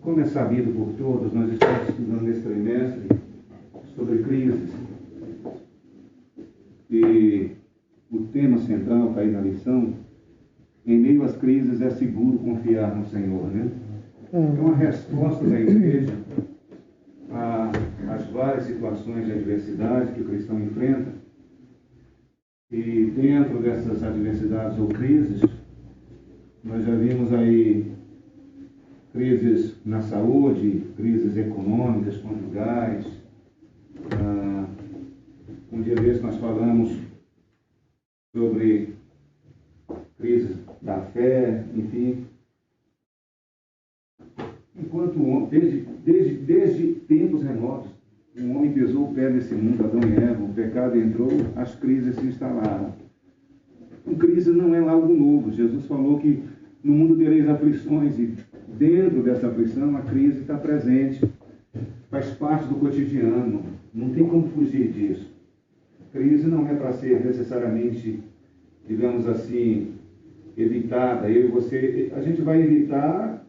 Como é sabido por todos, nós estamos estudando nesse trimestre sobre crises. E o tema central está aí na lição: em meio às crises é seguro confiar no Senhor, né? É uma resposta da igreja às várias situações de adversidade que o cristão enfrenta. E dentro dessas adversidades ou crises, nós já vimos aí crises na saúde, crises econômicas, conjugais. Um dia desses nós falamos sobre crises da fé, enfim. Enquanto o homem, desde tempos remotos, o homem pisou o pé nesse mundo, Adão e Eva, o pecado entrou, as crises se instalaram. Então, crise não é algo novo. Jesus falou que no mundo tereis aflições, e dentro dessa aflição a crise está presente, faz parte do cotidiano, não tem como fugir disso. Crise não é para ser necessariamente, digamos assim, evitada. Eu e você, a gente vai evitar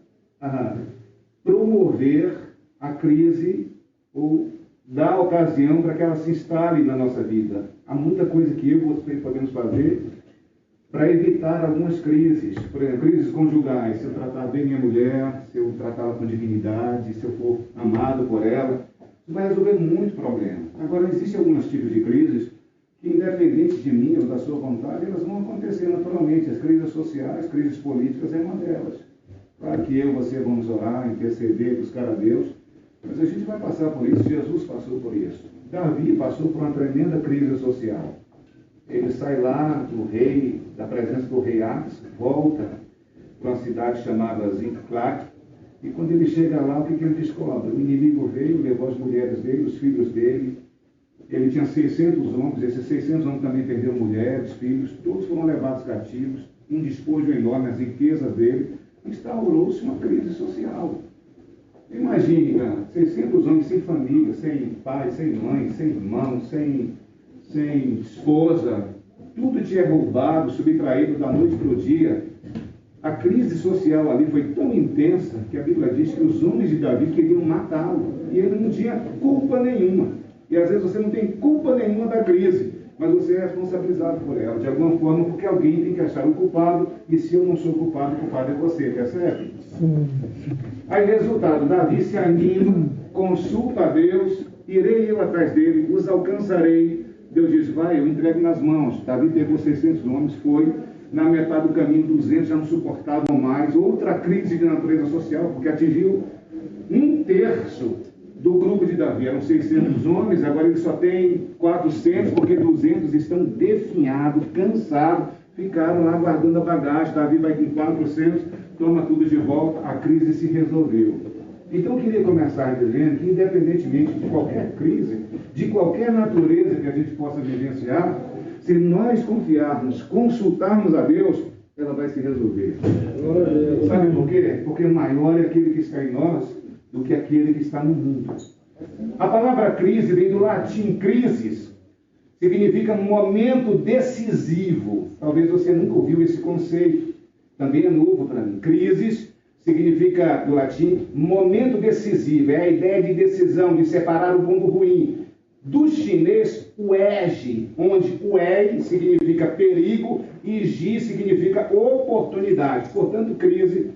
promover a crise ou dar ocasião para que ela se instale na nossa vida. Há muita coisa que eu e você podemos fazer para evitar algumas crises. Por exemplo, crises conjugais. Se eu tratar bem minha mulher, se eu tratá-la com dignidade, se eu for amado por ela, isso vai resolver muito problema. Agora, existem alguns tipos de crises que, independente de mim ou da sua vontade, elas vão acontecer naturalmente. As crises sociais, crises políticas é uma delas. Claro que eu e você vamos orar, interceder, buscar a Deus, mas a gente vai passar por isso. Jesus passou por isso. Davi passou por uma tremenda crise social. Ele sai lá da presença do rei Ax, volta para uma cidade chamada Ziklag, e quando ele chega lá, o que ele descobre? O inimigo veio, levou as mulheres dele, os filhos dele. Ele tinha 600 homens, esses 600 homens também perderam mulheres, filhos, todos foram levados cativos, um despojo enorme, as riquezas dele. Instaurou-se uma crise social. Imagine, cara, 600 homens sem família, sem pai, sem mãe, sem irmão, sem esposa, tudo tinha roubado, subtraído da noite para o dia. A crise social ali foi tão intensa que a Bíblia diz que os homens de Davi queriam matá-lo, e ele não tinha culpa nenhuma. E às vezes você não tem culpa nenhuma da crise, mas você é responsabilizado por ela, de alguma forma, porque alguém tem que achar o culpado, e se eu não sou culpado, o culpado é você, percebe? Sim. Aí, resultado, Davi se anima, consulta a Deus, irei eu atrás dele, os alcançarei. Deus diz, vai, eu entrego nas mãos. Davi pegou 600 homens, foi, na metade do caminho, 200 já não suportavam mais. Outra crise de natureza social, porque atingiu 1/3 do grupo de Davi. Eram 600 homens, agora ele só tem 400, porque 200 estão definhados, cansados, ficaram lá guardando a bagagem. Davi vai com 400, toma tudo de volta, a crise se resolveu. Então eu queria começar dizendo que, independentemente de qualquer crise, de qualquer natureza que a gente possa vivenciar, se nós confiarmos, consultarmos a Deus, ela vai se resolver. Sabe por quê? Porque maior é aquele que está em nós do que aquele que está no mundo. A palavra crise vem do latim crisis, significa momento decisivo. Talvez você nunca ouviu esse conceito, também é novo para mim. Crises significa, do latim, momento decisivo, é a ideia de decisão, de separar o bom do ruim. Do chinês, uege, onde ueg significa perigo e ji significa oportunidade. Portanto, crise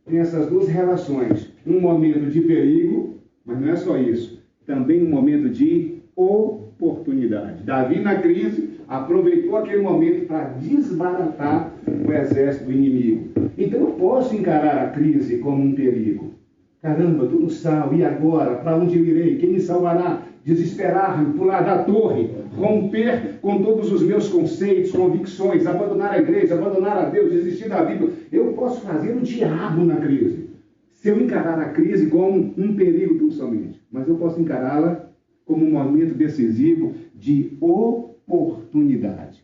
tem essas duas relações. Um momento de perigo, mas não é só isso, também um momento de oportunidade. Davi, na crise, aproveitou aquele momento para desbaratar o exército do inimigo. Então eu posso encarar a crise como um perigo. Caramba, estou no sal, e agora? Para onde eu irei? Quem me salvará? Desesperar-me, pular da torre, romper com todos os meus conceitos, convicções, abandonar a igreja, abandonar a Deus, desistir da Bíblia. Eu posso fazer o diabo na crise. Se eu encarar a crise como um perigo tão somente, mas eu posso encará-la como um momento decisivo de oportunidade.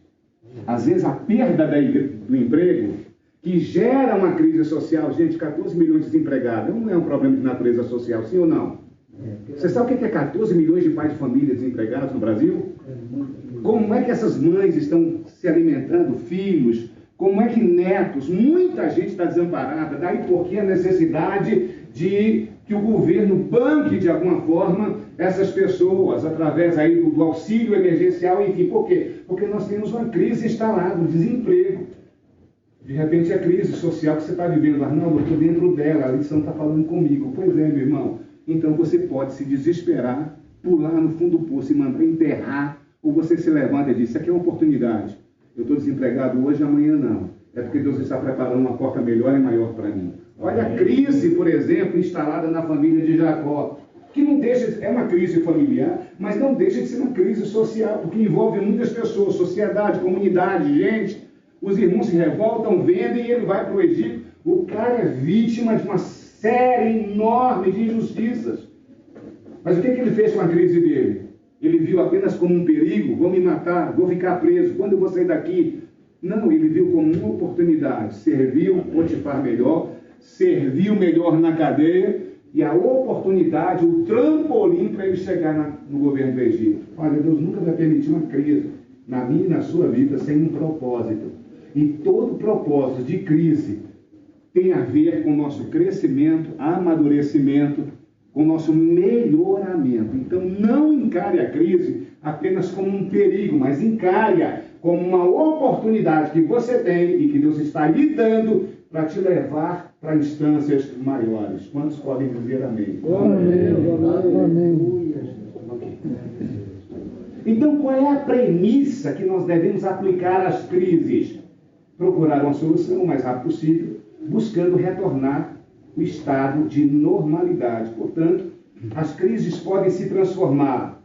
Às vezes a perda do emprego, que gera uma crise social, gente, 14 milhões de desempregados, não é um problema de natureza social, sim ou não? Você sabe o que é 14 milhões de pais de família desempregados no Brasil? Como é que essas mães estão se alimentando, filhos? Como é que netos? Muita gente está desamparada. Daí porque a necessidade de que o governo banque de alguma forma essas pessoas, através aí do auxílio emergencial, enfim. Por quê? Porque nós temos uma crise instalada, o desemprego. De repente, a crise social que você está vivendo, Arnaldo, eu estou dentro dela, a lição está falando comigo. Pois é, meu irmão. Então, você pode se desesperar, pular no fundo do poço e mandar enterrar, ou você se levanta e diz, isso aqui é uma oportunidade. Eu estou desempregado hoje, amanhã não. É porque Deus está preparando uma porta melhor e maior para mim. Olha a crise, por exemplo, instalada na família de Jacó, que não deixa, é uma crise familiar, mas não deixa de ser uma crise social, porque envolve muitas pessoas, sociedade, comunidade, gente. Os irmãos se revoltam, vendem e ele vai para o Egito. O cara é vítima de uma série enorme de injustiças. Mas o que ele fez com a crise dele? Ele viu apenas como um perigo, vou me matar, vou ficar preso, quando eu vou sair daqui? Não, ele viu como uma oportunidade, serviu Potifar melhor, serviu melhor na cadeia, e a oportunidade, o trampolim para ele chegar no governo do Egito. Olha, Deus nunca vai permitir uma crise na minha e na sua vida sem um propósito. E todo propósito de crise tem a ver com o nosso crescimento, amadurecimento, com o nosso melhoramento. Então, não encare a crise apenas como um perigo, mas encare-a como uma oportunidade que você tem e que Deus está lhe dando para te levar para instâncias maiores. Quantos podem dizer amém? Amém. Então, qual é a premissa que nós devemos aplicar às crises? Procurar uma solução o mais rápido possível, buscando retornar o estado de normalidade. Portanto, as crises podem se transformar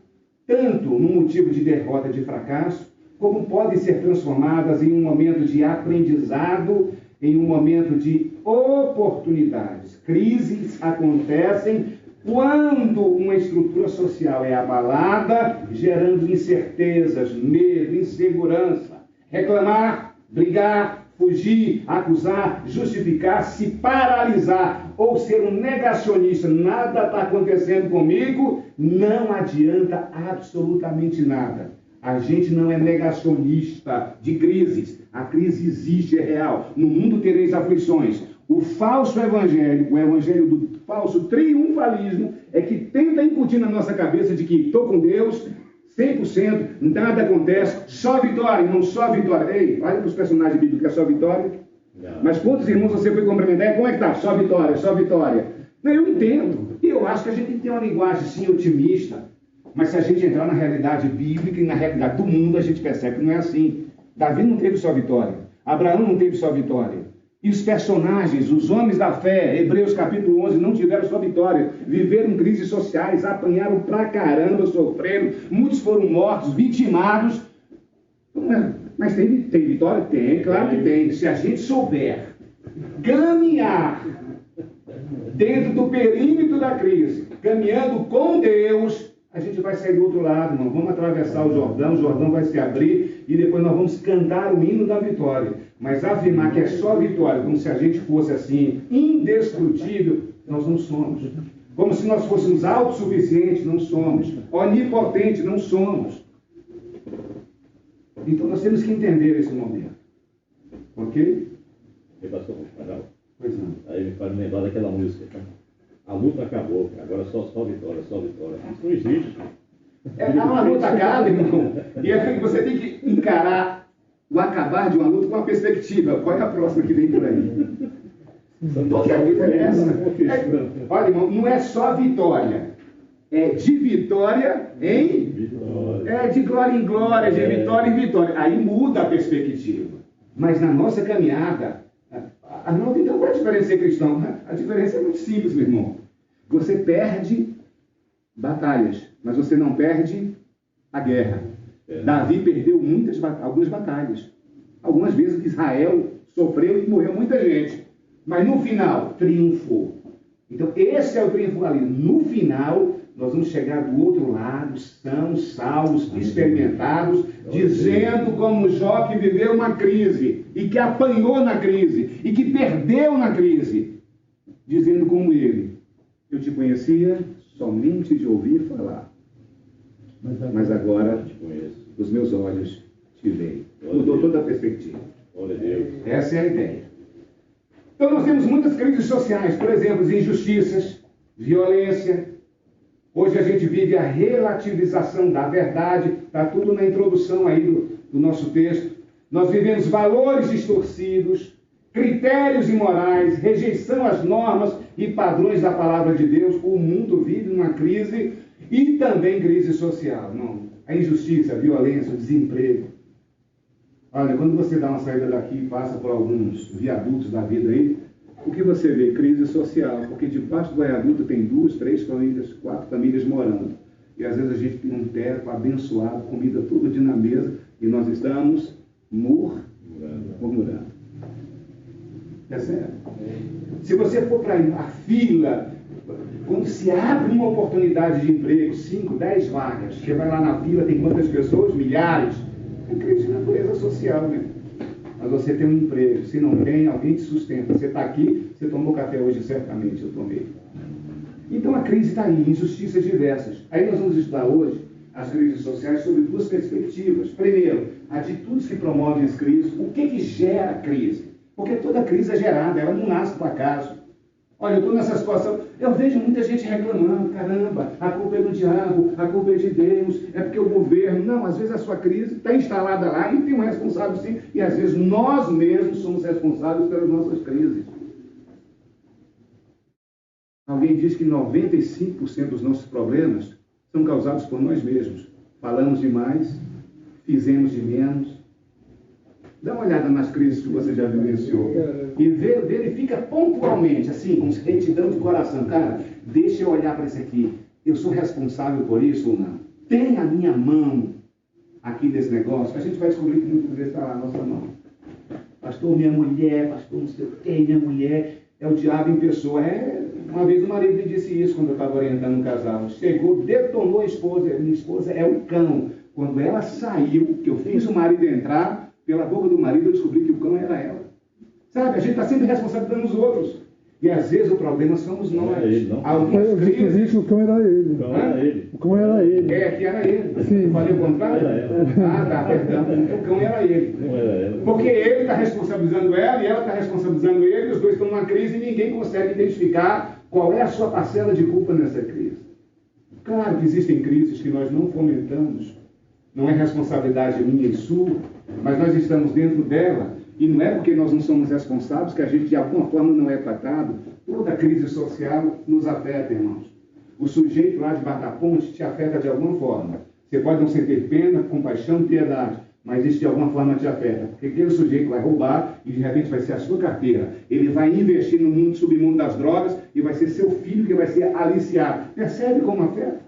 tanto num motivo de derrota, de fracasso, como podem ser transformadas em um momento de aprendizado, em um momento de oportunidades. Crises acontecem quando uma estrutura social é abalada, gerando incertezas, medo, insegurança. Reclamar, brigar, fugir, acusar, justificar, se paralisar ou ser um negacionista, nada está acontecendo comigo, não adianta absolutamente nada. A gente não é negacionista de crises. A crise existe, é real. No mundo tereis aflições. O falso evangelho, o evangelho do falso triunfalismo, é que tenta incutir na nossa cabeça de que estou com Deus, 100%, nada acontece, só vitória, não só vitória. Ei, olha para os personagens bíblicos, é só vitória. Não. Mas quantos irmãos você foi cumprimentar? Como é que está? Só vitória, só vitória. Não, eu entendo. E eu acho que a gente tem que ter uma linguagem, sim, otimista. Mas se a gente entrar na realidade bíblica e na realidade do mundo, a gente percebe que não é assim. Davi não teve só vitória. Abraão não teve só vitória. E os personagens, os homens da fé, Hebreus capítulo 11, não tiveram só vitória. Viveram crises sociais, apanharam pra caramba, sofreram. Muitos foram mortos, vitimados. Mas tem vitória? Tem, claro que tem. Se a gente souber caminhar dentro do perímetro da crise, caminhando com Deus, a gente vai sair do outro lado, irmão. Vamos atravessar o Jordão vai se abrir e depois nós vamos cantar o hino da vitória. Mas afirmar que é só vitória, como se a gente fosse assim, indestrutível, nós não somos. Como se nós fôssemos autossuficientes, não somos. Onipotentes, não somos. Então nós temos que entender esse momento. Ok? Pois não. Aí me faz lembrar daquela música. A luta acabou, agora só vitória, só vitória. Isso não existe. Uma luta acaba, irmão. E é que você tem que encarar o acabar de uma luta com uma perspectiva. Qual é a próxima que vem por aí? Porque a vida é essa. Olha, irmão, não é só vitória. É de vitória em vitória. É de glória em glória, de vitória em vitória. Aí muda a perspectiva. Mas na nossa caminhada, Arnaldo, então qual é a diferença de ser cristão? A diferença é muito simples, meu irmão. Você perde batalhas, mas você não perde a guerra. Davi perdeu algumas batalhas. Algumas vezes Israel sofreu e morreu muita gente. Mas no final, triunfou. Então esse é o triunfalismo. No final, nós vamos chegar do outro lado, sãos, salvos, experimentados, dizendo como Jó que viveu uma crise, e que apanhou na crise, e que perdeu na crise, dizendo como ele: eu te conhecia somente de ouvir falar, mas agora os meus olhos te veem. Mudou toda a perspectiva. Essa é a ideia. Então nós temos muitas crises sociais, por exemplo, as injustiças. violência. Hoje a gente vive a relativização da verdade, está tudo na introdução aí do nosso texto. Nós vivemos valores distorcidos, critérios imorais, rejeição às normas e padrões da palavra de Deus. O mundo vive uma crise e também crise social. Não, a injustiça, a violência, o desemprego. Olha, quando você dá uma saída daqui e passa por alguns viadutos da vida aí, o que você vê? Crise social, porque debaixo do viaduto tem 2, 3 famílias, 4 famílias morando. E às vezes a gente tem um teto abençoado, comida todo dia na mesa, e nós estamos murmurando. Percebe? Se você for para a fila, quando se abre uma oportunidade de emprego, 5, 10 vagas, você vai lá na fila, tem quantas pessoas? Milhares. É crise de natureza social, né? Mas você tem um emprego, se não tem, alguém te sustenta. Você está aqui, você tomou café hoje, certamente eu tomei. Então a crise está aí, injustiças diversas. Aí nós vamos estudar hoje as crises sociais sob 2 perspectivas. Primeiro, atitudes que promovem as crises. O que gera crise? Porque toda crise é gerada, ela não nasce por acaso. Olha, eu estou nessa situação, eu vejo muita gente reclamando, caramba, a culpa é do diabo, a culpa é de Deus, é porque o governo... Não, às vezes a sua crise está instalada lá e tem um responsável sim, e às vezes nós mesmos somos responsáveis pelas nossas crises. Alguém diz que 95% dos nossos problemas são causados por nós mesmos. Falamos demais, fizemos de menos. Dá uma olhada nas crises que você já vivenciou e verifica pontualmente, assim, com retidão de coração. Cara, deixa eu olhar para isso aqui. Eu sou responsável por isso ou não? Tem a minha mão aqui nesse negócio? A gente vai descobrir que muitas vezes está lá a nossa mão. Pastor, minha mulher, pastor, não sei o que, minha mulher é o diabo em pessoa. Uma vez o marido me disse isso quando eu estava orientando um casal. Chegou, detonou a esposa. Minha esposa é o cão. Quando ela saiu, que eu fiz o marido entrar, pela boca do marido eu descobri que o cão era ela. Sabe, a gente está sempre responsabilizando os outros. E às vezes o problema somos nós. Eu disse que o cão era ele. O cão era ele. É, que era ele. Sim. Eu falei o contrário? Tá, perdão. O cão era ele. Porque ele está responsabilizando ela e ela está responsabilizando ele, os dois estão numa crise e ninguém consegue identificar qual é a sua parcela de culpa nessa crise. Claro que existem crises que nós não fomentamos. Não é responsabilidade minha e sua, mas nós estamos dentro dela. E não é porque nós não somos responsáveis que a gente de alguma forma não é tratado. Toda crise social nos afeta, irmãos. O sujeito lá debaixo da ponte te afeta de alguma forma. Você pode não sentir pena, compaixão, piedade, mas isso de alguma forma te afeta. Porque aquele sujeito vai roubar e de repente vai ser a sua carteira. Ele vai investir no mundo submundo das drogas e vai ser seu filho que vai ser aliciado. Percebe como afeta?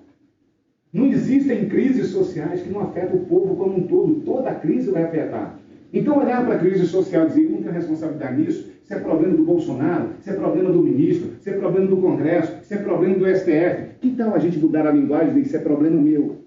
Não existem crises sociais que não afetam o povo como um todo. Toda crise vai afetar. Então, olhar para a crise social e dizer, eu não tenho responsabilidade nisso, isso é problema do Bolsonaro, isso é problema do ministro, isso é problema do Congresso, isso é problema do STF. Que tal a gente mudar a linguagem e dizer, isso é problema meu?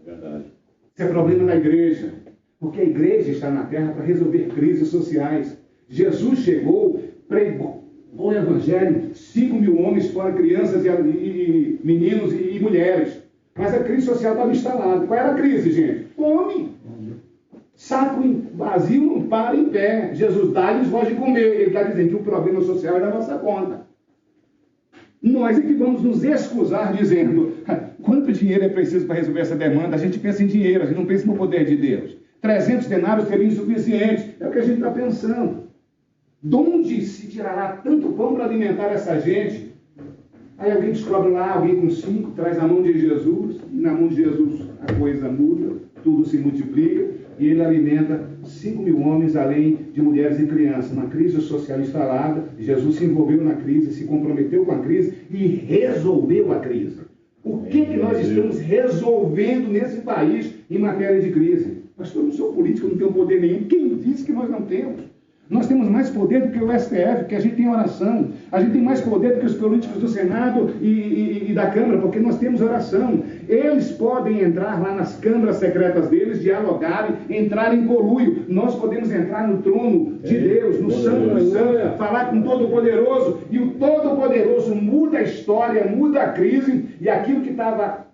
Verdade. Isso é problema da igreja. Porque a igreja está na terra para resolver crises sociais. Jesus chegou, pregou o evangelho, 5.000 homens, fora crianças e meninos e mulheres. Mas a crise social estava instalada. Qual era a crise, gente? Fome. Saco vazio não para em pé. Jesus dá-lhes voz de comer. Ele está dizendo que o problema social é da nossa conta. Nós é que vamos nos excusar dizendo quanto dinheiro é preciso para resolver essa demanda. A gente pensa em dinheiro, a gente não pensa no poder de Deus. 300 denários seriam insuficientes. É o que a gente está pensando. De onde se tirará tanto pão para alimentar essa gente? Aí alguém descobre lá, alguém com 5, traz na mão de Jesus, e na mão de Jesus a coisa muda, tudo se multiplica, e ele alimenta 5.000 homens, além de mulheres e crianças. Uma crise social instalada, Jesus se envolveu na crise, se comprometeu com a crise e resolveu a crise. O que nós estamos resolvendo nesse país em matéria de crise? Pastor, eu não sou político, eu não tenho poder nenhum. Quem disse que nós não temos? Nós temos mais poder do que o STF, porque a gente tem oração. A gente tem mais poder do que os políticos do Senado e da Câmara, porque nós temos oração. Eles podem entrar lá nas câmaras secretas deles, dialogarem, entrar em conluio. Nós podemos entrar no trono de Deus, no Santo dos Santos, falar com o Todo-Poderoso. E o Todo-Poderoso muda a história, muda a crise. E aquilo que estava,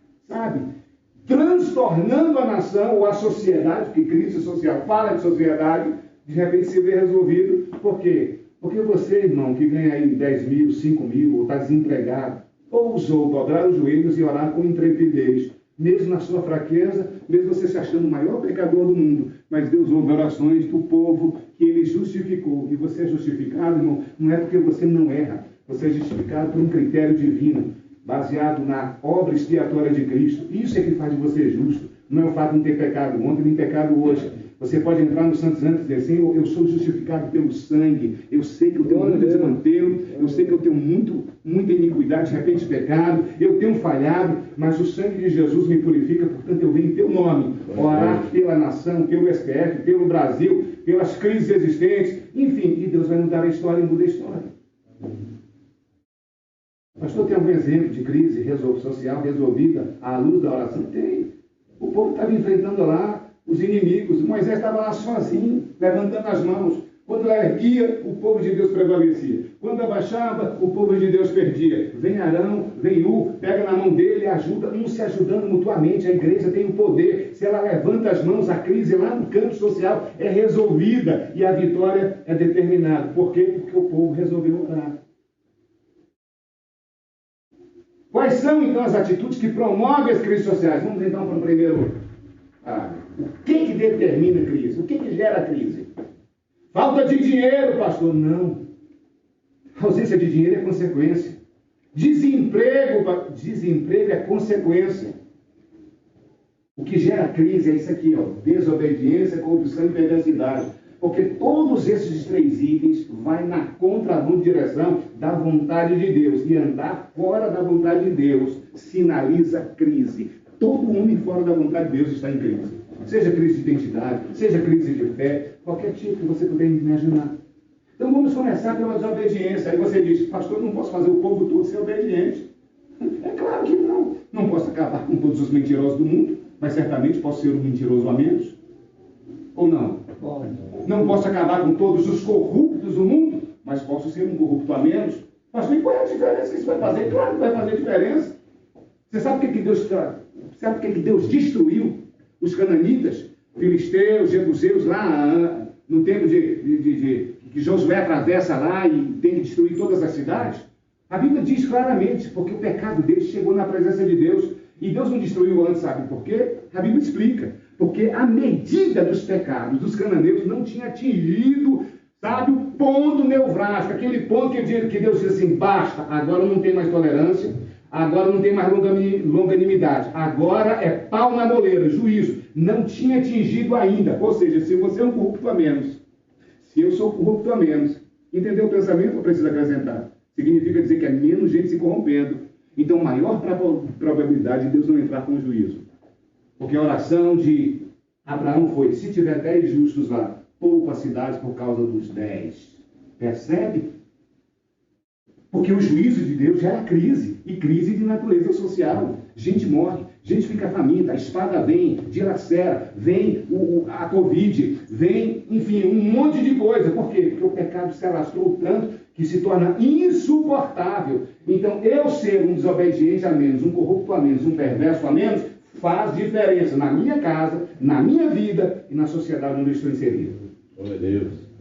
transtornando a nação ou a sociedade, porque crise social fala de sociedade, de repente se vê resolvido. Por quê? Porque você, irmão, que ganha aí 10 mil, 5 mil, ou está desempregado, ousou dobrar os joelhos e orar com intrepidez, mesmo na sua fraqueza, mesmo você se achando o maior pecador do mundo, mas Deus ouve orações do povo que Ele justificou. E você é justificado, irmão, não é porque você não erra, você é justificado por um critério divino, baseado na obra expiatória de Cristo. Isso é que faz de você justo. Não é o fato de não ter pecado ontem, nem pecado hoje. Você pode entrar no Santos Santos e dizer assim: eu sou justificado pelo sangue, eu sei que eu tenho muito desmantelo, eu sei que eu tenho muita iniquidade, de repente pecado, eu tenho falhado, mas o sangue de Jesus me purifica, portanto eu venho em teu nome orar pela nação, pelo STF, pelo Brasil, pelas crises existentes, enfim, e Deus vai mudar a história e muda a história. Pastor, tem algum exemplo de crise social resolvida à luz da oração? Tem. O povo estava enfrentando lá os inimigos. Moisés estava lá sozinho, levantando as mãos. Quando erguia, o povo de Deus prevalecia. Quando abaixava, o povo de Deus perdia. Vem Arão, vem pega na mão dele, ajuda, um se ajudando mutuamente. A igreja tem o poder. Se ela levanta as mãos, a crise lá no campo social é resolvida e a vitória é determinada. Por quê? Porque o povo resolveu orar. Quais são, então, as atitudes que promovem as crises sociais? Vamos, então, para o primeiro. O que determina a crise? O que gera a crise? Falta de dinheiro, pastor? Não. A ausência de dinheiro é consequência. Desemprego é consequência. O que gera a crise é isso aqui, ó: desobediência, corrupção e perversidade. Porque todos esses 3 itens vai na contramão de direção da vontade de Deus. E andar fora da vontade de Deus sinaliza crise. Todo homem fora da vontade de Deus está em crise. Seja crise de identidade, seja crise de fé, qualquer tipo que você puder imaginar. Então vamos começar pela desobediência. Aí você diz: pastor, eu não posso fazer o povo todo ser obediente. É claro que não. Não posso acabar com todos os mentirosos do mundo, mas certamente posso ser um mentiroso a menos. Ou não? Não posso acabar com todos os corruptos do mundo, mas posso ser um corrupto a menos. Pastor, e qual é a diferença que isso vai fazer? Claro que vai fazer diferença. Você sabe o que Deus destruiu? Os cananitas, filisteus, jebuseus, lá no tempo que Josué atravessa lá e tem que destruir todas as cidades? A Bíblia diz claramente, porque o pecado deles chegou na presença de Deus. E Deus não destruiu antes, sabe por quê? A Bíblia explica. Porque a medida dos pecados dos cananeus não tinha atingido, sabe, o ponto nevrálgico, aquele ponto que Deus diz assim: basta, agora não tem mais tolerância, agora não tem mais longanimidade, agora é pau na moleira, juízo. Não tinha atingido ainda. Ou seja, se você é um corrupto a menos, se eu sou corrupto a menos, entendeu o pensamento ou precisa acrescentar? Significa dizer que é menos gente se corrompendo. Então, maior probabilidade de Deus não entrar com juízo. Porque a oração de Abraão foi: se tiver 10 justos lá, poupa a cidade por causa dos 10. Percebe? Porque o juízo de Deus gera crise, e crise de natureza social. Gente morre, gente fica faminta, a espada vem, dilacera, vem a Covid, vem, enfim, um monte de coisa. Por quê? Porque o pecado se alastrou tanto que se torna insuportável. Então, eu ser um desobediente a menos, um corrupto a menos, um perverso a menos, faz diferença na minha casa, na minha vida e na sociedade onde eu estou inserido. Glória a Deus.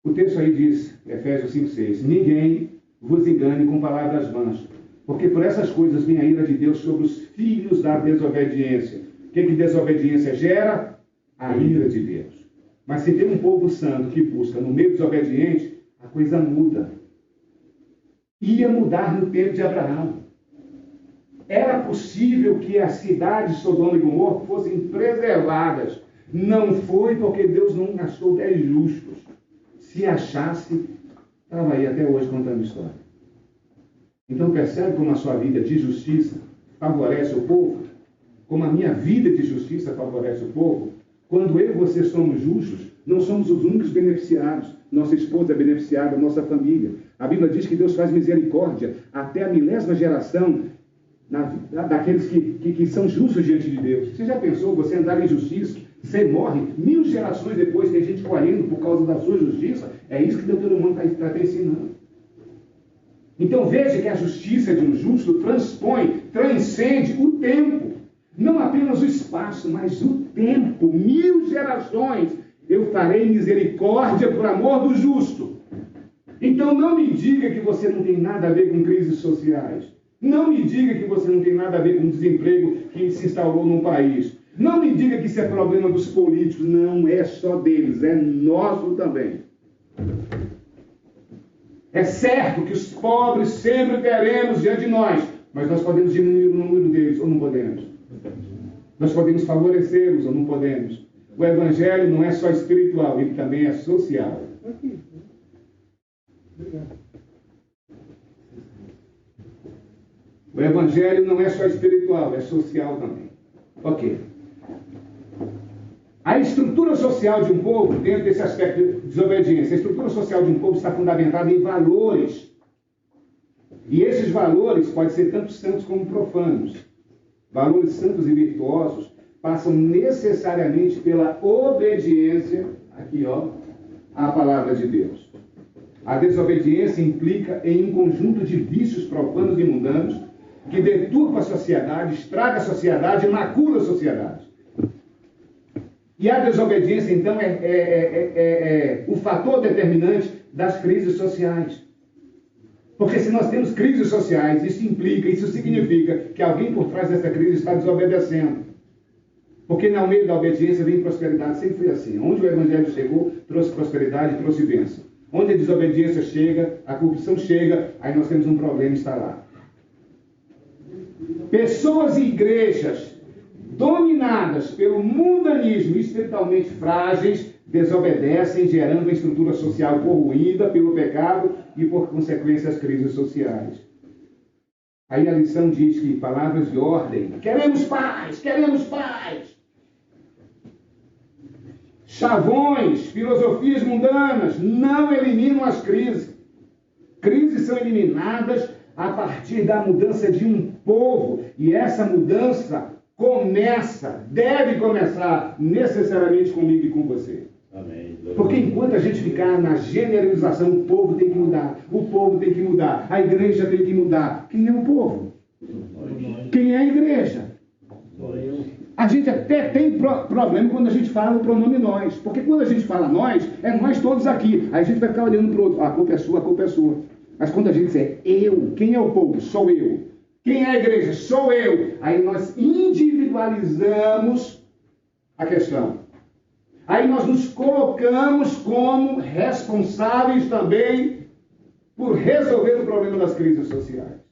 O texto aí diz, Efésios 5,6: ninguém vos engane com palavras vãs, porque por essas coisas vem a ira de Deus sobre os filhos da desobediência. O que desobediência gera? A ira de Deus. Mas se tem um povo santo que busca no meio desobediente, a coisa muda. Ia mudar no tempo de Abraão. Era possível que as cidades de Sodoma e Gomorra fossem preservadas. Não foi porque Deus não achou 10 justos. Se achasse, estava aí até hoje contando história. Então percebe como a sua vida de justiça favorece o povo? Como a minha vida de justiça favorece o povo? Quando eu e você somos justos, não somos os únicos beneficiados. Nossa esposa é beneficiada, nossa família. A Bíblia diz que Deus faz misericórdia até a 10ª geração daqueles que são justos diante de Deus. Você já pensou, você andar em justiça, você morre, 1000 gerações depois tem gente correndo por causa da sua justiça? É isso que Deuteronômio está te ensinando. Então veja que a justiça de um justo transcende o tempo. Não apenas o espaço, mas o tempo. 1000 gerações eu farei misericórdia por amor do justo. Então não me diga que você não tem nada a ver com crises sociais. Não me diga que você não tem nada a ver com o desemprego que se instaurou no país. Não me diga que isso é problema dos políticos. Não é só deles, é nosso também. É certo que os pobres sempre teremos diante de nós, mas nós podemos diminuir o número deles ou não podemos. Nós podemos favorecê-los ou não podemos. O Evangelho não é só espiritual, ele também é social. O Evangelho não é só espiritual, é social também. Ok. A estrutura social de um povo, dentro desse aspecto de desobediência, a estrutura social de um povo está fundamentada em valores. E esses valores podem ser tanto santos como profanos. Valores santos e virtuosos passam necessariamente pela obediência, aqui ó, à palavra de Deus. A desobediência implica em um conjunto de vícios profanos e mundanos que deturpa a sociedade, estraga a sociedade e macula a sociedade. E a desobediência, então, é o fator determinante das crises sociais. Porque se nós temos crises sociais, isso significa que alguém por trás dessa crise está desobedecendo. Porque no meio da obediência vem prosperidade, sempre foi assim. Onde o Evangelho chegou, trouxe prosperidade e trouxe bênção. Onde a desobediência chega, a corrupção chega, aí nós temos um problema instalado. Pessoas e igrejas dominadas pelo mundanismo espiritualmente frágeis desobedecem, gerando uma estrutura social corroída pelo pecado e, por consequência, as crises sociais. Aí a lição diz que palavras de ordem: queremos paz, queremos paz. Chavões, filosofias mundanas não eliminam as crises. Crises são eliminadas a partir da mudança de um povo. E essa mudança deve começar necessariamente comigo e com você. Amém. Porque enquanto a gente ficar na generalização, o povo tem que mudar, o povo tem que mudar, a igreja tem que mudar. Quem é o povo? Quem é a igreja? A gente até tem problema quando a gente fala o pronome nós. Porque quando a gente fala nós, é nós todos aqui. Aí a gente vai ficar olhando para o outro. A culpa é sua, a culpa é sua. Mas quando a gente diz eu, quem é o povo? Sou eu. Quem é a igreja? Sou eu. Aí nós individualizamos a questão. Aí nós nos colocamos como responsáveis também por resolver o problema das crises sociais.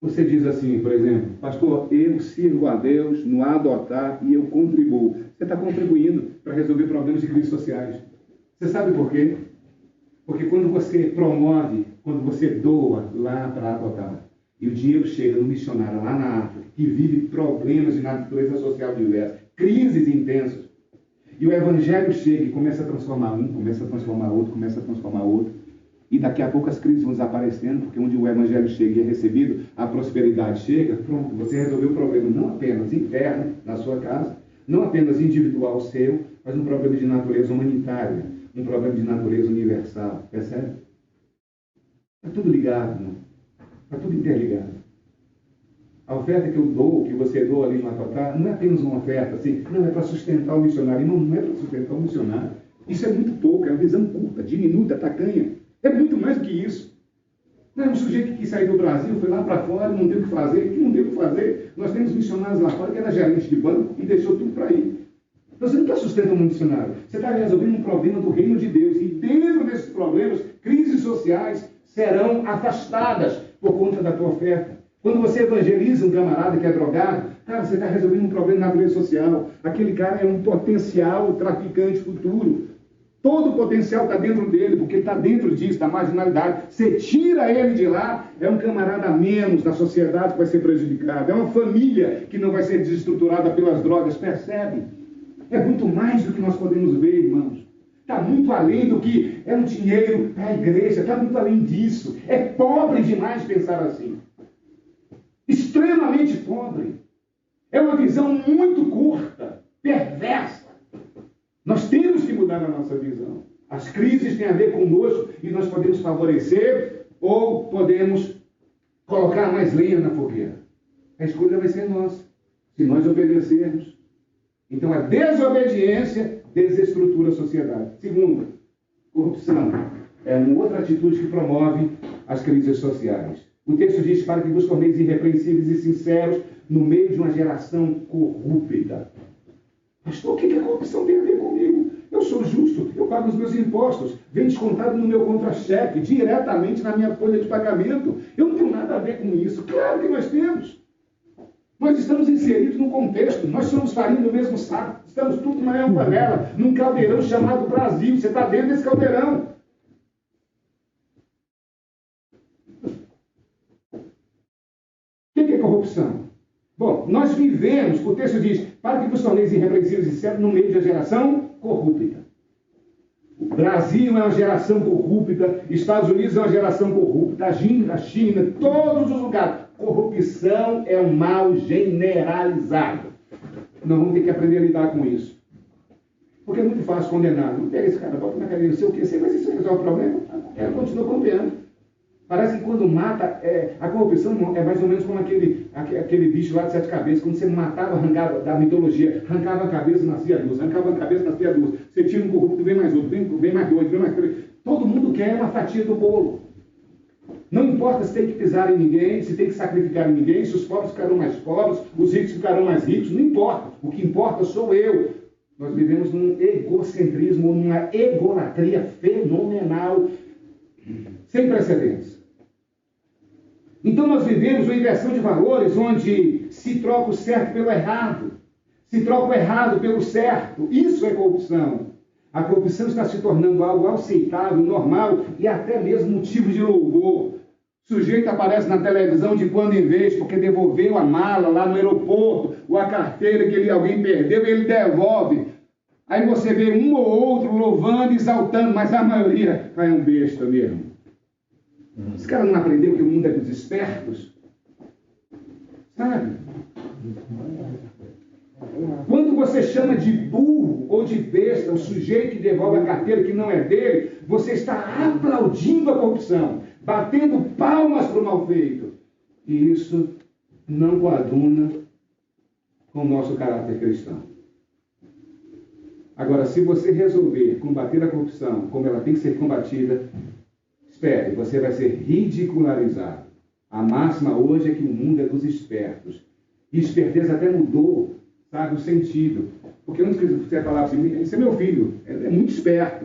Você diz assim, por exemplo: pastor, eu sirvo a Deus no adotar e eu contribuo. Você está contribuindo para resolver problemas de crises sociais. Você sabe por quê? Porque quando você promove, quando você doa lá para adotar, e o dinheiro chega no missionário lá na África, que vive problemas de natureza social diversa, crises intensas, e o Evangelho chega e começa a transformar um, começa a transformar outro, começa a transformar outro, e daqui a pouco as crises vão desaparecendo, porque onde o Evangelho chega e é recebido, a prosperidade chega, pronto, você resolveu o problema não apenas interno na sua casa, não apenas individual seu, mas um problema de natureza humanitária, um problema de natureza universal, percebe? Está tudo ligado, não? Está tudo interligado. A oferta que eu dou, que você doa ali no Atotá, não é apenas uma oferta, assim, não é para sustentar o missionário. Não é para sustentar o missionário. Isso é muito pouco, é uma visão curta, diminuta, tacanha. É muito mais do que isso. Não é um sujeito que quis sair do Brasil, foi lá para fora, não tem o que fazer. Que não tem o que fazer? Nós temos missionários lá fora que era gerente de banco e deixou tudo para ir. Você não está sustentando um missionário. Você está resolvendo um problema do reino de Deus. E dentro desses problemas, crises sociais serão afastadas por conta da tua oferta. Quando você evangeliza um camarada que é drogado, cara, você está resolvendo um problema na natureza social. Aquele cara é um potencial traficante futuro. Todo o potencial está dentro dele, porque ele está dentro disso, da marginalidade. Você tira ele de lá, é um camarada a menos da sociedade que vai ser prejudicado. É uma família que não vai ser desestruturada pelas drogas. Percebe? É muito mais do que nós podemos ver, irmãos. Está muito além do que é um dinheiro para a igreja. Está muito além disso. É pobre demais pensar assim. Extremamente pobre. É uma visão muito curta, perversa. Nós temos que mudar a nossa visão. As crises têm a ver conosco e nós podemos favorecer ou podemos colocar mais lenha na fogueira. A escolha vai ser nossa, se nós obedecermos. Então a desobediência desestrutura a sociedade. Segundo, corrupção é uma outra atitude que promove as crises sociais. O texto diz: para que vos torneis irrepreensíveis e sinceros no meio de uma geração corrupta. Pastor, o que a corrupção tem a ver comigo? Eu sou justo, eu pago os meus impostos, vem descontado no meu contra-cheque, diretamente na minha folha de pagamento. Eu não tenho nada a ver com isso. Claro que nós temos. Nós estamos inseridos no contexto, nós somos farinha do mesmo saco, estamos tudo na mesma panela, num caldeirão chamado Brasil. Você está dentro desse caldeirão. O que é corrupção? Bom, nós vivemos, o texto diz, para que vos torneis irrepreensíveis e sinceros no meio de uma geração corrupta. O Brasil é uma geração corrupta, Estados Unidos é uma geração corrupta, a China, todos os lugares. Corrupção é um mal generalizado. Nós vamos ter que aprender a lidar com isso. Porque é muito fácil condenar. Não pega esse cara, bota na cadeira, não sei o que, mas isso resolve o problema. Ela continua condenando. Parece que quando mata, a corrupção é mais ou menos como aquele bicho lá de 7 cabeças. Quando você matava, arrancava da mitologia, arrancava a cabeça, nascia duas, arrancava a cabeça, nascia duas. Você tira um corrupto, vem mais outro, vem mais dois, vem mais três. Todo mundo quer uma fatia do bolo. Não importa se tem que pisar em ninguém, se tem que sacrificar em ninguém, se os pobres ficarão mais pobres, os ricos ficarão mais ricos, não importa. O que importa sou eu. Nós vivemos num egocentrismo, numa egolatria fenomenal, sem precedentes. Então nós vivemos uma inversão de valores onde se troca o certo pelo errado, se troca o errado pelo certo. Isso é corrupção. A corrupção está se tornando algo aceitável, normal e até mesmo motivo de louvor. O sujeito aparece na televisão de quando em vez, porque devolveu a mala lá no aeroporto, ou a carteira que alguém perdeu e ele devolve. Aí você vê um ou outro louvando, exaltando, mas a maioria é um besta mesmo. Esse cara não aprendeu que o mundo é dos espertos? Sabe? Quando você chama de burro ou de besta o sujeito que devolve a carteira que não é dele, você está aplaudindo a corrupção, batendo palmas para o mal feito. E isso não coaduna com o nosso caráter cristão. Agora, se você resolver combater a corrupção como ela tem que ser combatida, espere, você vai ser ridicularizado. A máxima hoje é que o mundo é dos espertos. E esperteza até mudou, sabe, o sentido. Porque antes que você falava assim, esse é meu filho, é muito esperto.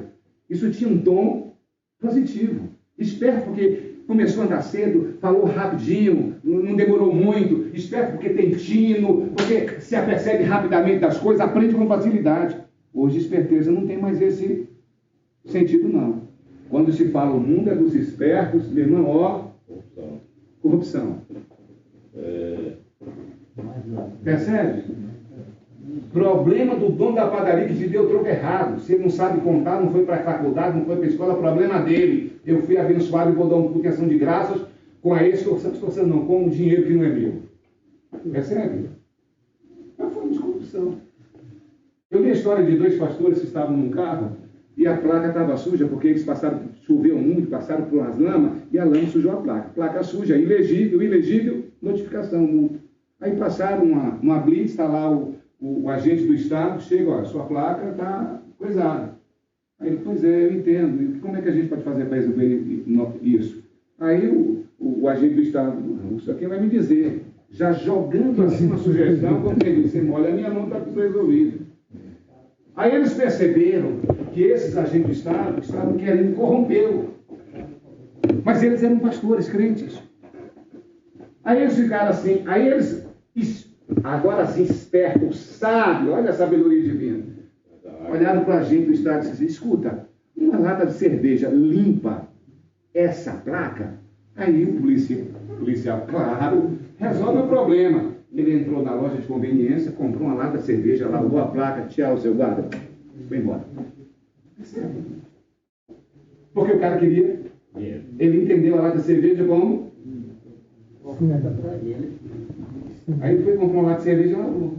Isso tinha um tom positivo. Esperto porque começou a andar cedo, falou rapidinho, não demorou muito. Esperto porque tem tino, porque se apercebe rapidamente das coisas, aprende com facilidade. Hoje, esperteza não tem mais esse sentido, não. Quando se fala o mundo é dos espertos, meu irmão, ó, corrupção. Percebe? Problema do dono da padaria que te deu o troco errado. Se ele não sabe contar, não foi para a faculdade, não foi para a escola, problema dele. Eu fui abençoado e vou dar um culto em ação de graças com a extorção, não, com o dinheiro que não é meu. Percebe? É uma forma de corrupção. Eu vi a história de 2 pastores que estavam num carro e a placa estava suja porque eles choveu muito, passaram por umas lamas e a lama sujou a placa. Placa suja, ilegível, notificação, multa. Aí passaram uma blitz, está lá o agente do Estado, chega, ó, sua placa está coisada. Aí ele, pois é, eu entendo. E como é que a gente pode fazer para resolver isso? Aí o agente do Estado, isso aqui vai me dizer, já jogando assim uma sugestão, como ele disse, olha, a minha mão está tudo resolvido. Aí eles perceberam que esses agentes do Estado estavam querendo corrompê-lo. Mas eles eram pastores crentes. Aí eles ficaram assim, agora sim, espertos, sábios, olha a sabedoria divina. Olharam para o agente do Estado e disseram, escuta, uma lata de cerveja limpa essa placa? Aí o policial, claro, resolve o problema. Ele entrou na loja de conveniência, comprou uma lata de cerveja, lavou a placa, tchau, seu guarda, foi embora. Porque o cara queria, ele entendeu a lata de cerveja como? Aí ele foi comprar uma lata de cerveja e lavou.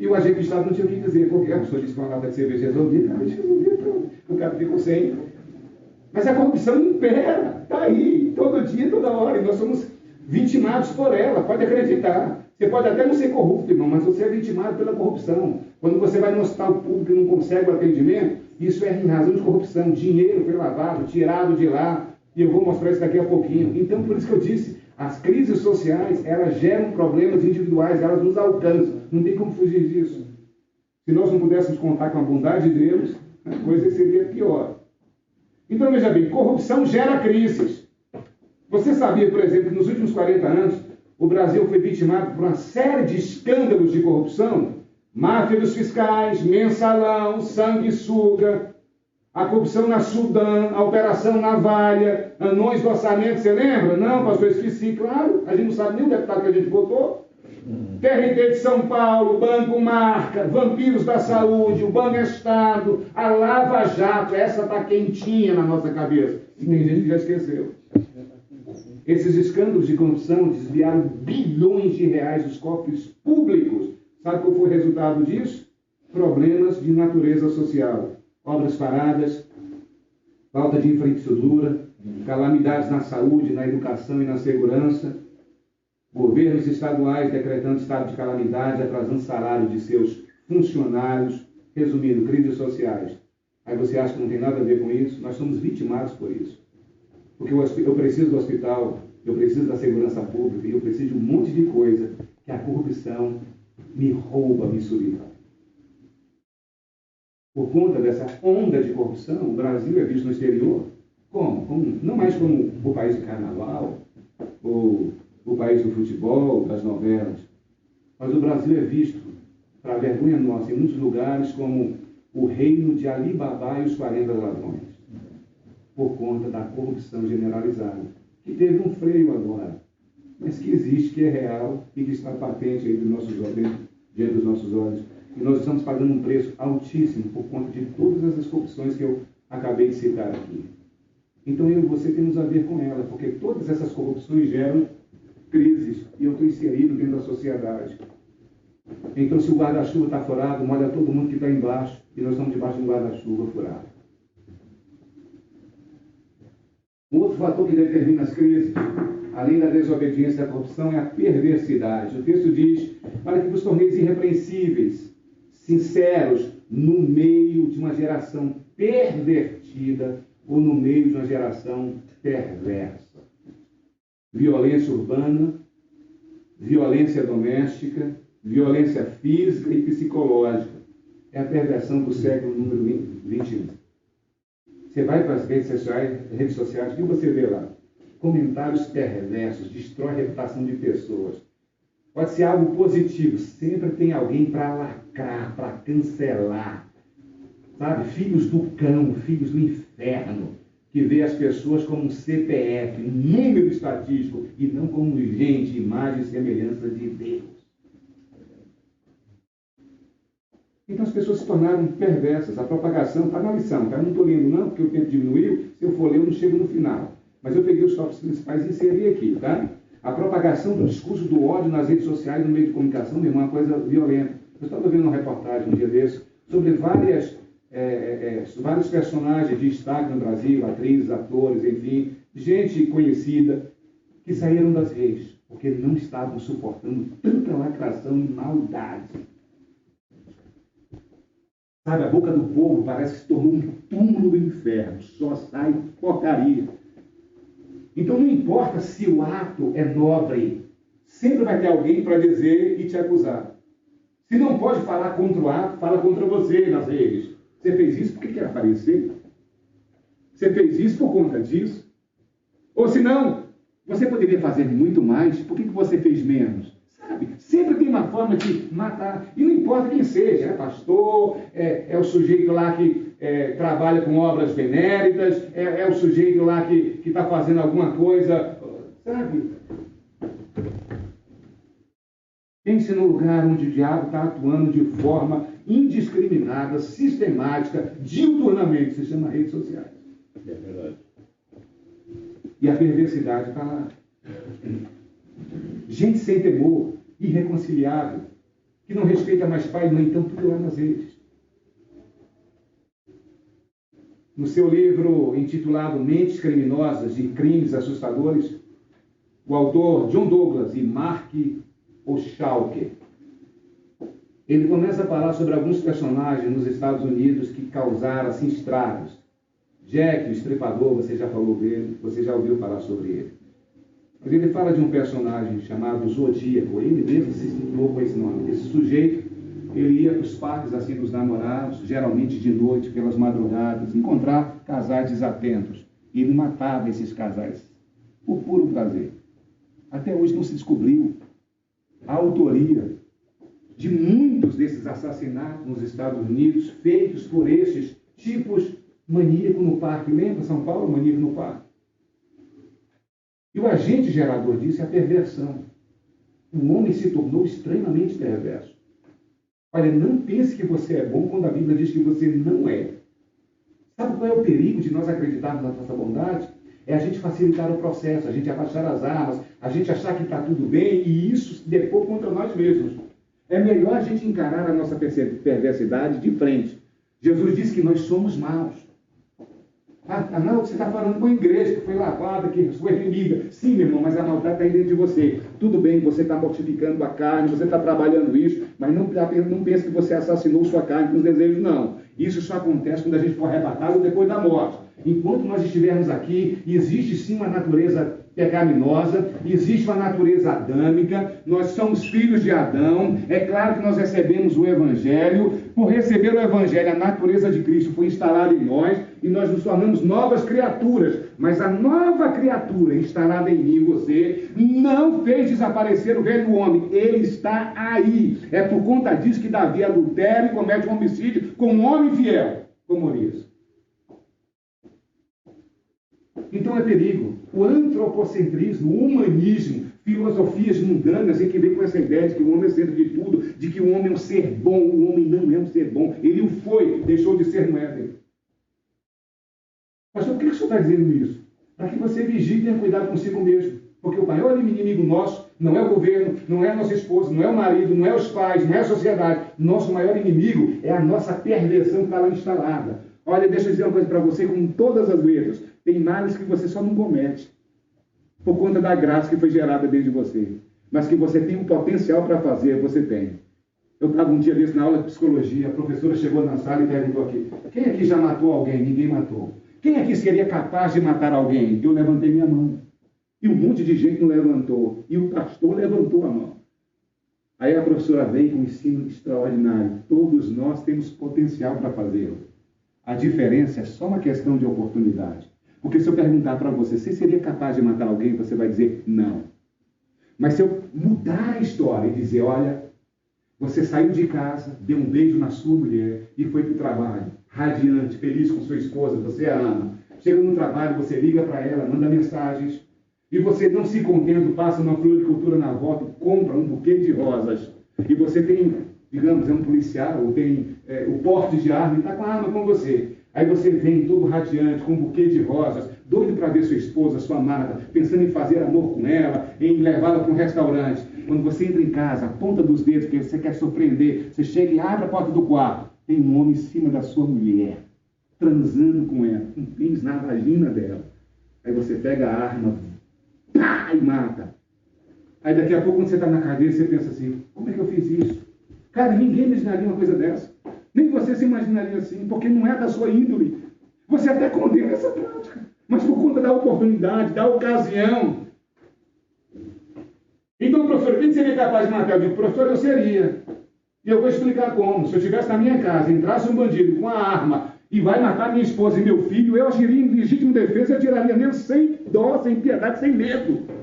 E o agente do Estado não tinha o que dizer, porque a pessoa disse que uma lata de cerveja resolvida, o cara ficou sem. Mas a corrupção impera, está aí, todo dia, toda hora, e nós somos vitimados por ela, pode acreditar. Você pode até não ser corrupto, irmão, mas você é vitimado pela corrupção. Quando você vai no hospital público e não consegue o atendimento, isso é em razão de corrupção. Dinheiro foi lavado, tirado de lá, e eu vou mostrar isso daqui a pouquinho. Então, por isso que eu disse, as crises sociais, elas geram problemas individuais, elas nos alcançam. Não tem como fugir disso. Se nós não pudéssemos contar com a bondade de Deus, a coisa seria pior. Então, veja bem, corrupção gera crises. Você sabia, por exemplo, que nos últimos 40 anos, o Brasil foi vitimado por uma série de escândalos de corrupção? Máfia dos fiscais, mensalão, sanguessuga, a corrupção na Sudã, a operação Navalha, anões do orçamento, você lembra? Não, pastor, esqueci, claro, a gente não sabe nem o deputado que a gente votou. TRT de São Paulo, Banco Marca, Vampiros da Saúde, o Banco Estado, a Lava Jato, essa está quentinha na nossa cabeça. E tem gente que já esqueceu. Esses escândalos de corrupção desviaram bilhões de reais dos cofres públicos. Sabe qual foi o resultado disso? Problemas de natureza social. Obras paradas, falta de infraestrutura, calamidades na saúde, na educação e na segurança, governos estaduais decretando estado de calamidade, atrasando salário de seus funcionários, resumindo, crises sociais. Aí você acha que não tem nada a ver com isso? Nós somos vitimados por isso. Porque eu preciso do hospital, eu preciso da segurança pública, e eu preciso de um monte de coisa que a corrupção me rouba, me suga. Por conta dessa onda de corrupção, o Brasil é visto no exterior não mais como o país do carnaval, ou o país do futebol, das novelas, mas o Brasil é visto, para a vergonha nossa, em muitos lugares, como o reino de Ali Babá e os 40 ladrões, por conta da corrupção generalizada, que teve um freio agora, mas que existe, que é real e que está patente aí diante dos nossos olhos. E nós estamos pagando um preço altíssimo por conta de todas essas corrupções que eu acabei de citar aqui. Então eu e você temos a ver com ela, porque todas essas corrupções geram crises, e eu estou inserido dentro da sociedade. Então, se o guarda-chuva está furado, molha todo mundo que está embaixo, e nós estamos debaixo de um guarda-chuva furado. Um outro fator que determina as crises, além da desobediência e da corrupção, é a perversidade. O texto diz, para que vos torneis irrepreensíveis, sinceros, no meio de uma geração pervertida ou no meio de uma geração perversa. Violência urbana, violência doméstica, violência física e psicológica. É a perversão do século número 21. Você vai para as redes sociais, o que você vê lá? Comentários perversos, destrói a reputação de pessoas. Pode ser algo positivo, sempre tem alguém para lacrar, para cancelar. Sabe? Filhos do cão, filhos do inferno, que vê as pessoas como um CPF, um número estatístico, e não como gente, imagem e semelhança de Deus. Então as pessoas se tornaram perversas. A propagação está na lição, tá? Eu não estou lendo não, porque o tempo diminuiu. Se eu for ler, eu não chego no final. Mas eu peguei os tópicos principais e inseri aqui, tá? A propagação do discurso do ódio nas redes sociais, no meio de comunicação, é uma coisa violenta. Eu estava vendo uma reportagem um dia desse sobre vários personagens de destaque no Brasil, atrizes, atores, enfim, gente conhecida, que saíram das redes, porque não estavam suportando tanta lacração e maldade. Sabe, a boca do povo parece que se tornou um túmulo do inferno, só sai porcaria. Então não importa se o ato é nobre, sempre vai ter alguém para dizer e te acusar. Se não pode falar contra o ato, fala contra você nas redes. Você fez isso porque quer aparecer? Você fez isso por conta disso? Ou se não, você poderia fazer muito mais, por que você fez menos? Sabe? Sempre tem uma forma de matar. E não importa quem seja, é pastor, é o sujeito lá que trabalha com obras benéficas, é o sujeito lá que está fazendo alguma coisa, sabe? Pense no lugar onde o diabo está atuando de forma indiscriminada, sistemática, diuturnamente, se chama redes sociais. É verdade. E a perversidade está lá. Gente sem temor, irreconciliável, que não respeita mais pai e mãe, então tudo lá nas redes. No seu livro intitulado Mentes Criminosas e Crimes Assustadores, o autor John Douglas e Mark ou Schalke. Ele começa a falar sobre alguns personagens nos Estados Unidos que causaram assim estragos. Jack, o Estripador, você já falou dele, você já ouviu falar sobre ele. Mas ele fala de um personagem chamado Zodíaco. Ele mesmo se situou com esse nome. Esse sujeito, ele ia para os parques assim dos namorados, geralmente de noite, pelas madrugadas, encontrar casais desatentos. E ele matava esses casais, por puro prazer. Até hoje não se descobriu a autoria de muitos desses assassinatos nos Estados Unidos, feitos por esses tipos maníaco no parque. Lembra São Paulo, maníaco no parque? E o agente gerador disso é a perversão. O homem se tornou extremamente perverso. Olha, não pense que você é bom quando a Bíblia diz que você não é. Sabe qual é o perigo de nós acreditarmos na nossa bondade? É a gente facilitar o processo, a gente abaixar as armas, a gente achar que está tudo bem e isso depor contra nós mesmos. É melhor a gente encarar a nossa perversidade de frente. Jesus disse que nós somos maus. Ah, não, você está falando com a igreja que foi lavada, que sua inimiga. Sim, meu irmão, mas a maldade está aí dentro de você. Tudo bem, você está mortificando a carne, você está trabalhando isso, mas não pense que você assassinou sua carne com os desejos, não. Isso só acontece quando a gente for arrebatado depois da morte. Enquanto nós estivermos aqui, existe sim uma natureza pecaminosa, existe uma natureza adâmica, nós somos filhos de Adão, é claro que nós recebemos o Evangelho, por receber o Evangelho, a natureza de Cristo foi instalada em nós, e nós nos tornamos novas criaturas, mas a nova criatura instalada em mim e você, não fez desaparecer o velho homem, ele está aí, é por conta disso que Davi adultera e comete um homicídio com um homem fiel, como Urias. Então é perigo. O antropocentrismo, o humanismo, filosofias mundanas em que vem com essa ideia de que o homem é centro de tudo, de que o homem é um ser bom. O homem não é um ser bom. Ele o foi, deixou de ser no Éden. Pastor, por que o senhor está dizendo isso? Para que você vigie e tenha cuidado consigo mesmo. Porque o maior inimigo nosso não é o governo, não é a nossa esposa, não é o marido, não é os pais, não é a sociedade. Nosso maior inimigo é a nossa perversão que está lá instalada. Olha, deixa eu dizer uma coisa para você com todas as letras. Tem males que você só não comete por conta da graça que foi gerada dentro de você. Mas que você tem um potencial para fazer, você tem. Eu estava um dia desse na aula de psicologia, a professora chegou na sala e perguntou aqui, quem aqui já matou alguém? Ninguém matou. Quem aqui seria capaz de matar alguém? Eu levantei minha mão. E um monte de gente não levantou. E o pastor levantou a mão. Aí a professora vem com um ensino extraordinário. Todos nós temos potencial para fazê-lo. A diferença é só uma questão de oportunidade. Porque se eu perguntar para você, você seria capaz de matar alguém? Você vai dizer não. Mas se eu mudar a história e dizer, olha, você saiu de casa, deu um beijo na sua mulher e foi para o trabalho, radiante, feliz com sua esposa, você a ama. Chega no trabalho, você liga para ela, manda mensagens, e você não se contenta, passa uma floricultura na volta, compra um buquê de rosas, e você tem, digamos, é um policial, ou tem o porte de arma, e está com a arma com você. Aí você vem todo radiante, com um buquê de rosas, doido para ver sua esposa, sua amada, pensando em fazer amor com ela, em levá-la para um restaurante. Quando você entra em casa, a ponta dos dedos, porque você quer surpreender, você chega e abre a porta do quarto, tem um homem em cima da sua mulher, transando com ela, com pins na vagina dela. Aí você pega a arma, pá, e mata. Aí daqui a pouco, quando você está na cadeia, você pensa assim, como é que eu fiz isso? Cara, ninguém imaginaria uma coisa dessa. Nem você se imaginaria assim, porque não é da sua índole. Você até condena essa prática, mas por conta da oportunidade, da ocasião. Então, professor, quem seria capaz de matar? Eu digo, professor, eu seria. E eu vou explicar como. Se eu estivesse na minha casa, entrasse um bandido com a arma e vai matar minha esposa e meu filho, eu agiria em legítima defesa e atiraria nele sem dó, sem piedade, sem medo.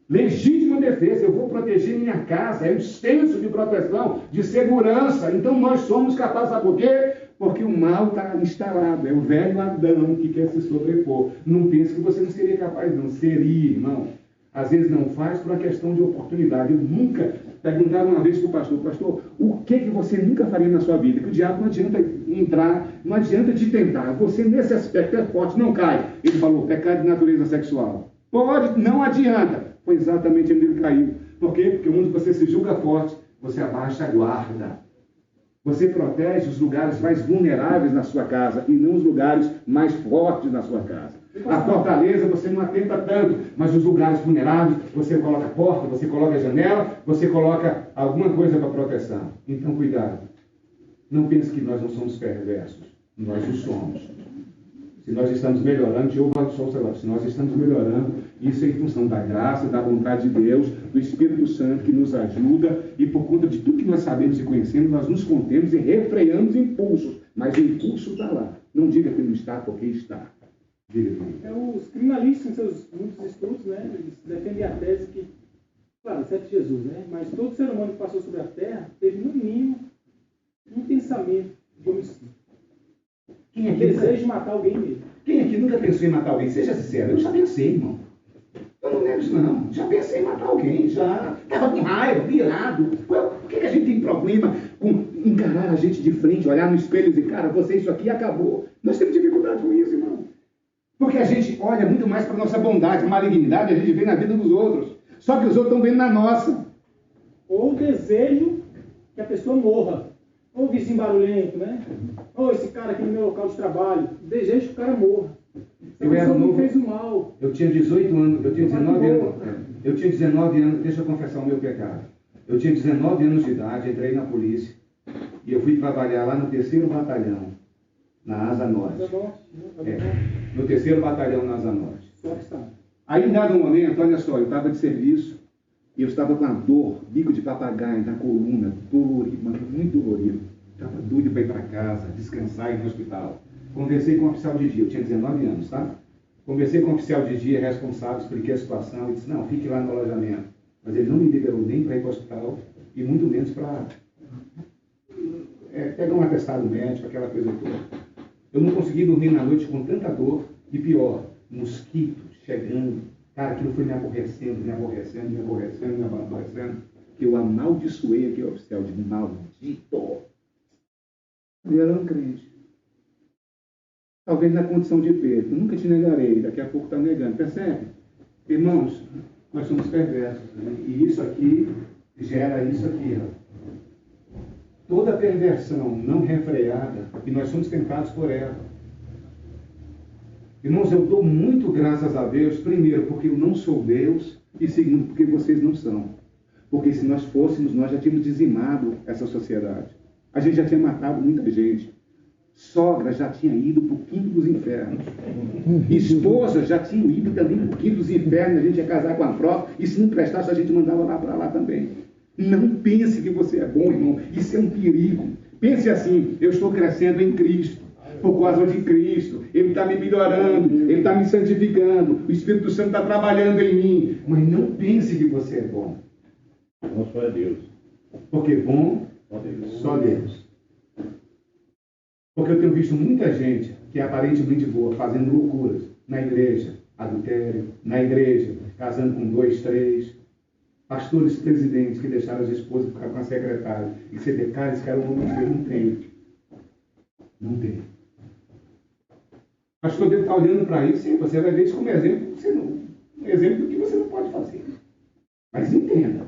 Legítima defesa, eu vou proteger minha casa, é um senso de proteção, de segurança. Então nós somos capazes, sabe por quê? Porque o mal está instalado, é o velho Adão que quer se sobrepor. Não pense que você não seria capaz, não. Seria, irmão. Às vezes não faz por uma questão de oportunidade. Eu nunca perguntava uma vez para o pastor, o que você nunca faria na sua vida? Que o diabo não adianta entrar, não adianta te tentar. Você nesse aspecto é forte, não cai. Ele falou, pecado de natureza sexual. Pode, não adianta. Foi exatamente onde ele caiu. Por quê? Porque onde você se julga forte, você abaixa a guarda. Você protege os lugares mais vulneráveis na sua casa e não os lugares mais fortes na sua casa. A fortaleza você não atenta tanto, mas os lugares vulneráveis, você coloca porta, você coloca janela, você coloca alguma coisa para proteção. Então, cuidado. Não pense que nós não somos perversos. Nós o somos. Se nós estamos melhorando, se nós estamos melhorando, isso é em função da graça, da vontade de Deus, do Espírito Santo que nos ajuda, e por conta de tudo que nós sabemos e conhecemos, nós nos contemos e refreamos impulsos. Mas o impulso está lá. Não diga que não está, porque está. Os criminalistas, em seus muitos estudos, né, eles defendem a tese que, claro, exceto Jesus, né, mas todo ser humano que passou sobre a Terra teve, no mínimo, um pensamento de homicídio. Quem aqui Desejo de matar alguém mesmo. Quem aqui nunca pensou em matar alguém? Seja sincero, eu já pensei, irmão. Eu não nego isso, não. Já pensei em matar alguém, já. Estava com raiva, virado. Por que a gente tem problema com encarar a gente de frente, olhar no espelho e dizer, cara, você isso aqui acabou? Nós temos dificuldade com isso, irmão. Porque a gente olha muito mais para a nossa bondade, malignidade, a gente vê na vida dos outros. Só que os outros estão vendo na nossa. Ou o desejo que a pessoa morra. Ou o vizinho barulhento, né? Ou esse cara aqui no meu local de trabalho. Desejo que o cara morra. Eu era não novo. fez o mal. Eu tinha 18 anos, eu tinha 19 anos. Eu tinha 19 anos, deixa eu confessar o meu pecado. Eu tinha 19 anos de idade, entrei na polícia. E eu fui trabalhar lá no 3º Batalhão, na Asa Norte. No 3º Batalhão, na Asa Norte. Aí, em dado momento, olha só, eu estava de serviço e eu estava com a dor, bico de papagaio na coluna, dolorido, mas muito dolorido. Estava doido para ir para casa, descansar e ir no hospital. Conversei com o oficial de dia, eu tinha 19 anos, tá? Conversei com o oficial de dia responsável, expliquei a situação e disse, não, fique lá no alojamento. Mas ele não me liberou nem para ir para o hospital e muito menos para pegar um atestado médico, aquela coisa toda. Eu não consegui dormir na noite com tanta dor e pior, mosquitos chegando. Cara, aquilo foi me aborrecendo, que eu amaldiçoei aquele oficial de maldito. Ele era um crente. Talvez na condição de Pedro. Nunca te negarei, daqui a pouco está negando. Percebe? Irmãos, nós somos perversos. Né? E isso aqui gera isso aqui. Ó. Toda perversão não refreada, e nós somos tentados por ela. Irmãos, eu dou muito graças a Deus, primeiro, porque eu não sou Deus, e segundo, porque vocês não são. Porque se nós fôssemos, nós já tínhamos dizimado essa sociedade. A gente já tinha matado muita gente. Sogra já tinha ido para o quinto dos infernos. Esposa já tinha ido também para o quinto dos infernos. A gente ia casar com a própria, e se não prestasse, a gente mandava lá para lá também. Não pense que você é bom, irmão. Isso é um perigo. Pense assim, eu estou crescendo em Cristo. Por causa de Cristo, Ele está me melhorando, Ele está me santificando, o Espírito Santo está trabalhando em mim. Mas não pense que você é bom. Não, só é Deus. Porque bom, só Deus. Porque eu tenho visto muita gente que é aparentemente boa, fazendo loucuras na igreja, adultério, na igreja, casando com 2, 3. Pastores presidentes que deixaram as esposas ficar com a secretária. E você vê, cara, esse cara não tem. Não tem. O pastor deve estar olhando para isso, sim, você vai ver isso como exemplo, um exemplo do que você não pode fazer. Mas entenda,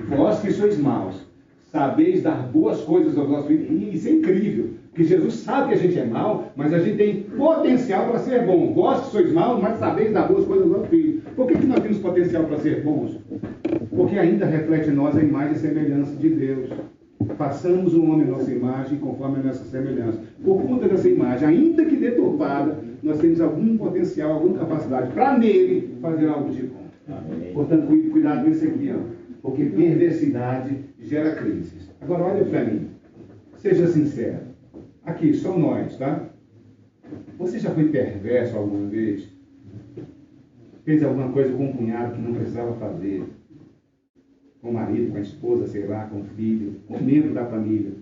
vós que sois maus, sabeis dar boas coisas aos vossos filhos. E isso é incrível, porque Jesus sabe que a gente é mau, mas a gente tem potencial para ser bom. Vós que sois maus, mas sabeis dar boas coisas aos vossos filhos. Por que nós temos potencial para ser bons? Porque ainda reflete em nós a imagem e semelhança de Deus. Façamos o homem nossa imagem conforme a nossa semelhança. Por conta dessa imagem, ainda que deturpada, nós temos algum potencial, alguma capacidade para nele fazer algo de bom. Amém. Portanto, cuidado com isso aqui, ó, porque perversidade gera crises. Agora, olha para mim. Seja sincero. Aqui, só nós, tá? Você já foi perverso alguma vez? Fez alguma coisa com um cunhado que não precisava fazer? Com o marido, com a esposa, sei lá, com o filho, com um membro da família.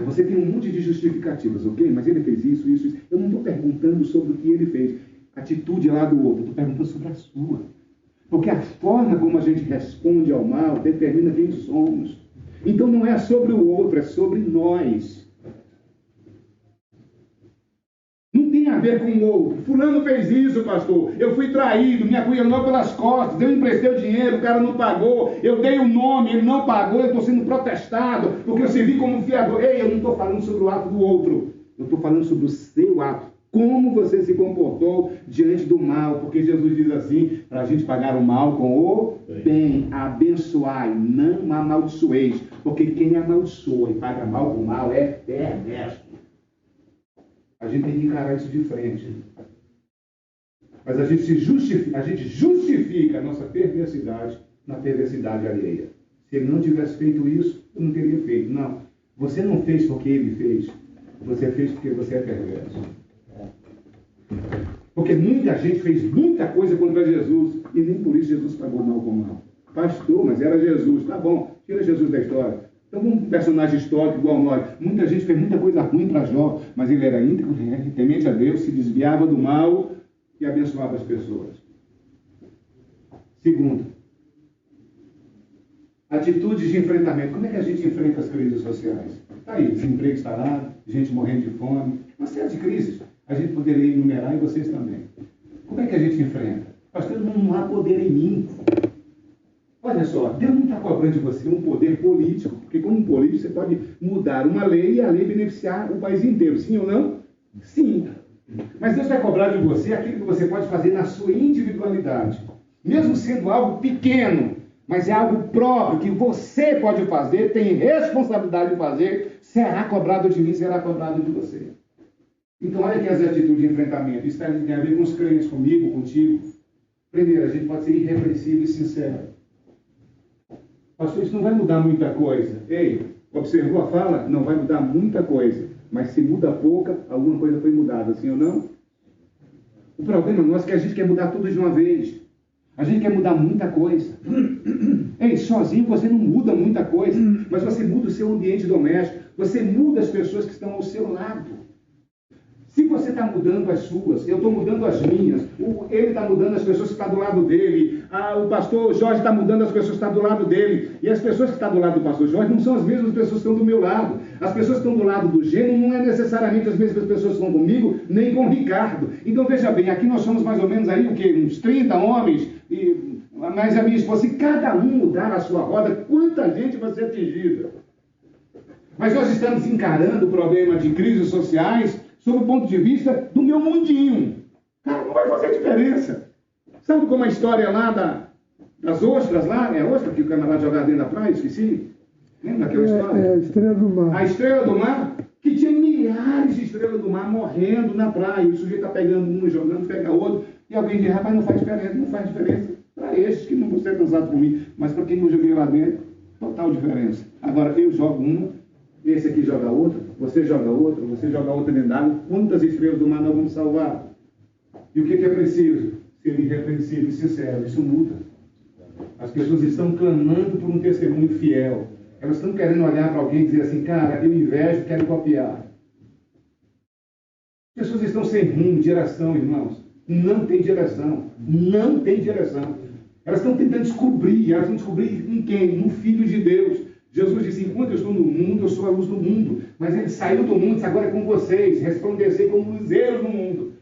Você tem um monte de justificativas, ok? Mas ele fez isso, isso, isso. Eu não estou perguntando sobre o que ele fez. Atitude lá do outro. Eu estou perguntando sobre a sua. Porque a forma como a gente responde ao mal determina quem somos. Então não é sobre o outro, é sobre nós. Não tem a ver com o outro. Fulano fez isso, pastor. Eu fui traído, me apunhalou pelas costas, eu emprestei o dinheiro, o cara não pagou, eu dei o nome, ele não pagou, eu estou sendo protestado, porque eu servi como fiador. Ei, eu não estou falando sobre o ato do outro. Eu estou falando sobre o seu ato. Como você se comportou diante do mal, porque Jesus diz assim, para a gente pagar o mal com o bem, abençoai, não amaldiçoeis, porque quem amaldiçoa e paga mal com mal é perverso. A gente tem que encarar isso de frente. Mas a gente justifica a nossa perversidade na perversidade alheia. Se ele não tivesse feito isso, eu não teria feito. Não, você não fez porque ele fez, você fez porque você é perverso. Porque muita gente fez muita coisa contra Jesus e nem por isso Jesus pagou mal com mal. Pastor, mas era Jesus. Tá bom, tira Jesus da história. Então vamos um personagem histórico igual nós. Muita gente fez muita coisa ruim para Jó, mas ele era íntegro, temente a Deus, se desviava do mal e abençoava as pessoas. Segundo, atitudes de enfrentamento. Como é que a gente enfrenta as crises sociais? Está aí, desemprego instalado, gente morrendo de fome, uma série de crises. A gente poderia enumerar e vocês também. Como é que a gente enfrenta? Pastor, não há poder em mim. Olha só, Deus não está cobrando de você um poder político, porque como político você pode mudar uma lei e a lei beneficiar o país inteiro, sim ou não? Sim. Mas Deus vai cobrar de você aquilo que você pode fazer na sua individualidade. Mesmo sendo algo pequeno, mas é algo próprio que você pode fazer, tem responsabilidade de fazer, será cobrado de mim, será cobrado de você. Então, olha aqui as atitudes de enfrentamento. Isso tem a ver com os crentes, comigo, contigo. Primeiro, a gente pode ser irrepreensível e sincero. Pastor, isso não vai mudar muita coisa. Ei, observou a fala? Não vai mudar muita coisa. Mas se muda pouca, alguma coisa foi mudada, sim ou não? O problema nosso é que a gente quer mudar tudo de uma vez. A gente quer mudar muita coisa. Ei, sozinho você não muda muita coisa, mas você muda o seu ambiente doméstico. Você muda as pessoas que estão ao seu lado. Se você está mudando as suas, eu estou mudando as minhas, ele está mudando as pessoas que estão do lado dele, o pastor Jorge está mudando as pessoas que estão do lado dele, e as pessoas que estão do lado do pastor Jorge não são as mesmas pessoas que estão do meu lado. As pessoas que estão do lado do Gênio não é necessariamente as mesmas pessoas que estão comigo, nem com o Ricardo. Então veja bem, aqui nós somos mais ou menos aí, uns 30 homens, mas a minha esposa, se cada um mudar a sua roda, quanta gente vai ser atingida? Mas nós estamos encarando o problema de crises sociais sob o ponto de vista do meu mundinho. Cara, não vai fazer diferença. Sabe como a história lá das ostras lá? É a ostra que o camarada jogava dentro da praia, esqueci? Lembra daquela história? É a estrela do mar. A estrela do mar, que tinha milhares de estrelas do mar morrendo na praia. E o sujeito está pegando um, jogando, pega outro. E alguém diz, rapaz, não faz diferença. Não faz diferença para esses que não vão ser cansados por mim. Mas para quem eu joguei lá dentro, total diferença. Agora, eu jogo uma, esse aqui joga outra, você joga outra dentro d'água. Quantas estrelas do mar nós vamos salvar? E o que é preciso? Ser irrepreensível e sincero. Isso muda. As pessoas estão clamando por um testemunho fiel. Elas estão querendo olhar para alguém e dizer assim, cara, eu invejo, quero copiar. As pessoas estão sem rumo, direção, irmãos. Não tem direção. Não tem direção. Elas estão tentando descobrir. Elas vão descobrir em quem? No Filho de Deus. Jesus disse, enquanto eu estou no mundo, eu sou a luz do mundo. Mas ele saiu do mundo, agora é com vocês. Resplandecer como luzeiros no mundo.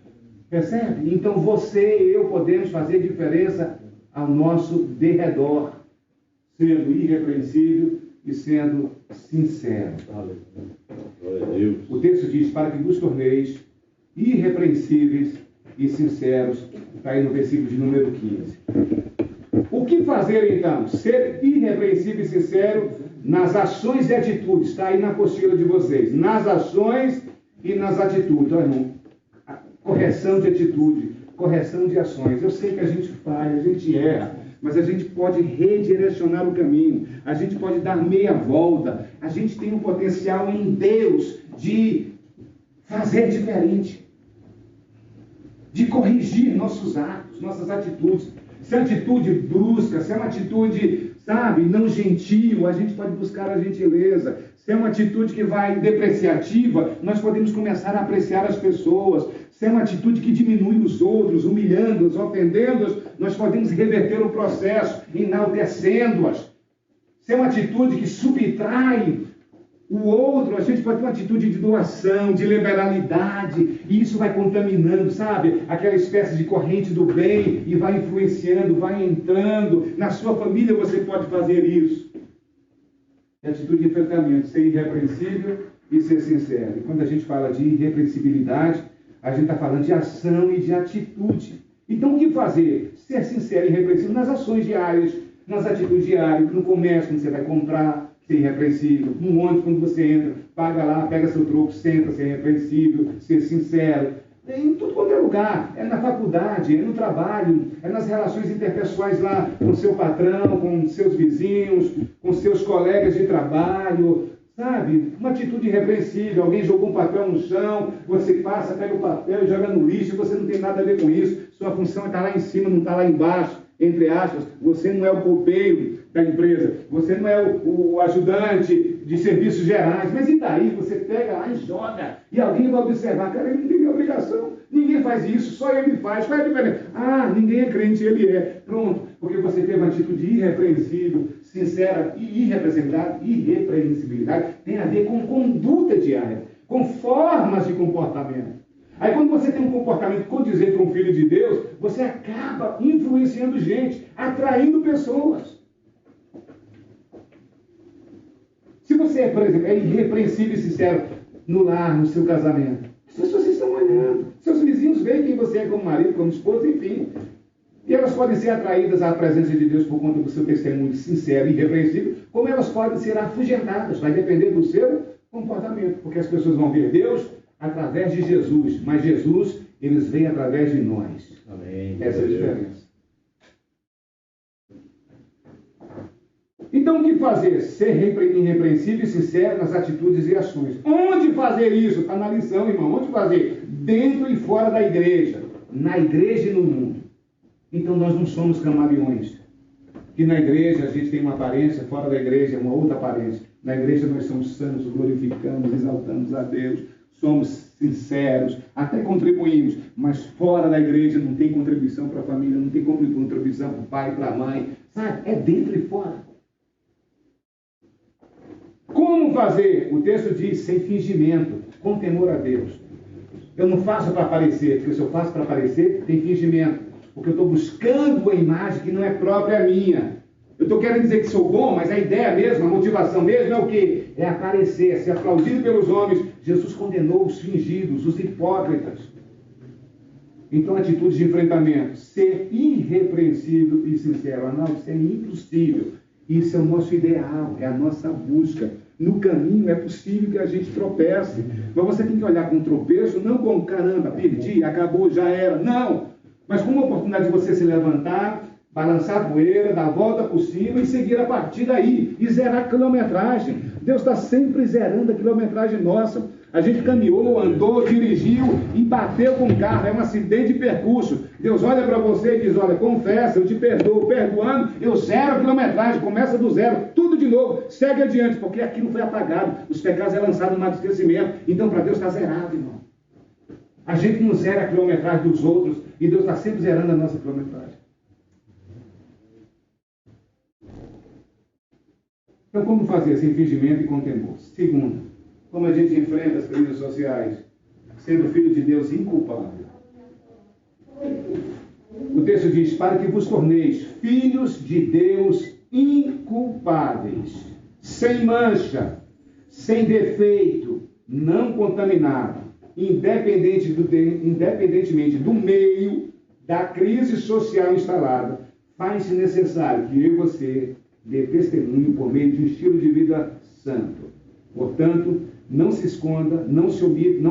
Percebe? Então você e eu podemos fazer diferença ao nosso derredor. Sendo irrepreensível e sendo sincero. O texto diz, para que vos torneis irrepreensíveis e sinceros. Está aí no versículo de número 15. O que fazer então? Ser irrepreensível e sincero nas ações e atitudes. Está aí na apostila de vocês. Nas ações e nas atitudes. Olha, irmão, correção de atitude, correção de ações. Eu sei que a gente falha, a gente erra, mas a gente pode redirecionar o caminho. A gente pode dar meia volta. A gente tem um potencial em Deus de fazer diferente. De corrigir nossos atos, nossas atitudes. Se é uma atitude brusca, se é uma atitude, sabe, não gentil, a gente pode buscar a gentileza. Se é uma atitude que vai depreciativa, nós podemos começar a apreciar as pessoas. Se é uma atitude que diminui os outros, humilhando-os, ofendendo-os, nós podemos reverter o processo, enaltecendo-as. Se é uma atitude que subtrai o outro, a gente pode ter uma atitude de doação, de liberalidade, e isso vai contaminando, sabe? Aquela espécie de corrente do bem, e vai influenciando, vai entrando. Na sua família você pode fazer isso. É atitude de enfrentamento, ser irrepreensível e ser sincero. E quando a gente fala de irrepreensibilidade, A gente está falando de ação e de atitude. Então, o que fazer? Ser sincero e irrepreensível nas ações diárias, nas atitudes diárias, no comércio, quando você vai comprar, ser irrepreensível. No ônibus, quando você entra, paga lá, pega seu troco, senta, ser irrepreensível, ser sincero. Em tudo quanto é lugar, é na faculdade, é no trabalho, é nas relações interpessoais lá com seu patrão, com seus vizinhos, com seus colegas de trabalho, sabe? Uma atitude irrepreensível, alguém jogou um papel no chão, você passa, pega o papel e joga no lixo, você não tem nada a ver com isso, sua função é estar lá em cima, não está lá embaixo, entre aspas, você não é o copeiro da empresa, você não é o ajudante de serviços gerais, mas e daí? Você pega lá e joga, e alguém vai observar, cara, ele não tem obrigação, ninguém faz isso, só ele faz, qual é a diferença? Ah, ninguém é crente, ele é, pronto, porque você teve uma atitude irrepreensível, sincera e irrepreensibilidade, tem a ver com conduta diária, com formas de comportamento. Aí quando você tem um comportamento condizente com o Filho de Deus, você acaba influenciando gente, atraindo pessoas. Se você, por exemplo, é irrepreensível e sincero no lar, no seu casamento, as pessoas estão olhando. Seus vizinhos veem quem você é como marido, como esposa, enfim. E elas podem ser atraídas à presença de Deus por conta do seu testemunho sincero e irrepreensível, como elas podem ser afugentadas, vai depender do seu comportamento, porque as pessoas vão ver Deus através de Jesus, mas Jesus, eles vêm através de nós. Amém. Essa é a diferença. Então, o que fazer? Ser irrepreensível e sincero nas atitudes e ações. Onde fazer isso? Está na lição, irmão. Onde fazer? Dentro e fora da igreja. Na igreja e no mundo. Então, nós não somos camaleões. Que na igreja a gente tem uma aparência, fora da igreja é uma outra aparência. Na igreja nós somos santos, glorificamos, exaltamos a Deus, somos sinceros, até contribuímos, mas fora da igreja não tem contribuição para a família, não tem contribuição para o pai, para a mãe, sabe? É dentro e fora. Como fazer? O texto diz, sem fingimento, com temor a Deus. Eu não faço para aparecer, porque se eu faço para aparecer, tem fingimento. Porque eu estou buscando a imagem que não é própria minha. Eu estou querendo dizer que sou bom, mas a ideia mesmo, a motivação mesmo é o quê? É aparecer, é ser aplaudido pelos homens. Jesus condenou os fingidos, os hipócritas. Então, atitude de enfrentamento. Ser irrepreensível e sincero. Não, isso é impossível. Isso é o nosso ideal, é a nossa busca. No caminho é possível que a gente tropece. Mas você tem que olhar com tropeço, não como, caramba, perdi, acabou, já era. Não! Mas com uma oportunidade de você se levantar, balançar a poeira, dar a volta por cima e seguir a partir daí. E zerar a quilometragem. Deus está sempre zerando a quilometragem nossa. A gente caminhou, andou, dirigiu e bateu com o carro. É um acidente de percurso. Deus olha para você e diz, olha, confessa, eu te perdoo. Perdoando, eu zero a quilometragem. Começa do zero, tudo de novo. Segue adiante, porque aquilo foi apagado. Os pecados é lançado no mar do esquecimento. Então, para Deus está zerado, irmão. A gente não zera a quilometragem dos outros e Deus está sempre zerando a nossa quilometragem. Então, como fazer sem fingimento e com temor? Segundo, como a gente enfrenta as crises sociais, sendo filho de Deus inculpável. O texto diz, para que vos torneis filhos de Deus inculpáveis, sem mancha, sem defeito, não contaminado, independentemente do meio da crise social instalada, faz-se necessário que eu e você dê testemunho por meio de um estilo de vida santo. Portanto, não se esconda, não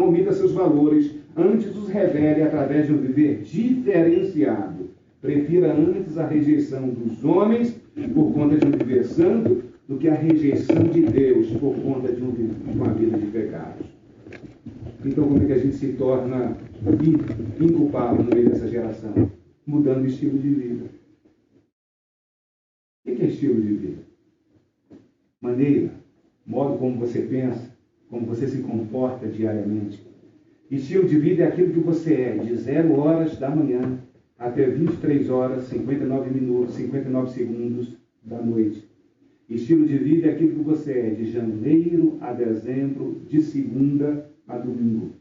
omita seus valores, antes os revele através de um viver diferenciado. Prefira antes a rejeição dos homens por conta de um viver santo do que a rejeição de Deus por conta de uma vida de pecados. Então, como é que a gente se torna inculpável no meio dessa geração? Mudando o estilo de vida. O que é estilo de vida? Maneira, modo como você pensa, como você se comporta diariamente. Estilo de vida é aquilo que você é, de 0 horas da manhã até 23 horas, 59 minutos, 59 segundos da noite. Estilo de vida é aquilo que você é, de janeiro a dezembro, de segunda a domingo.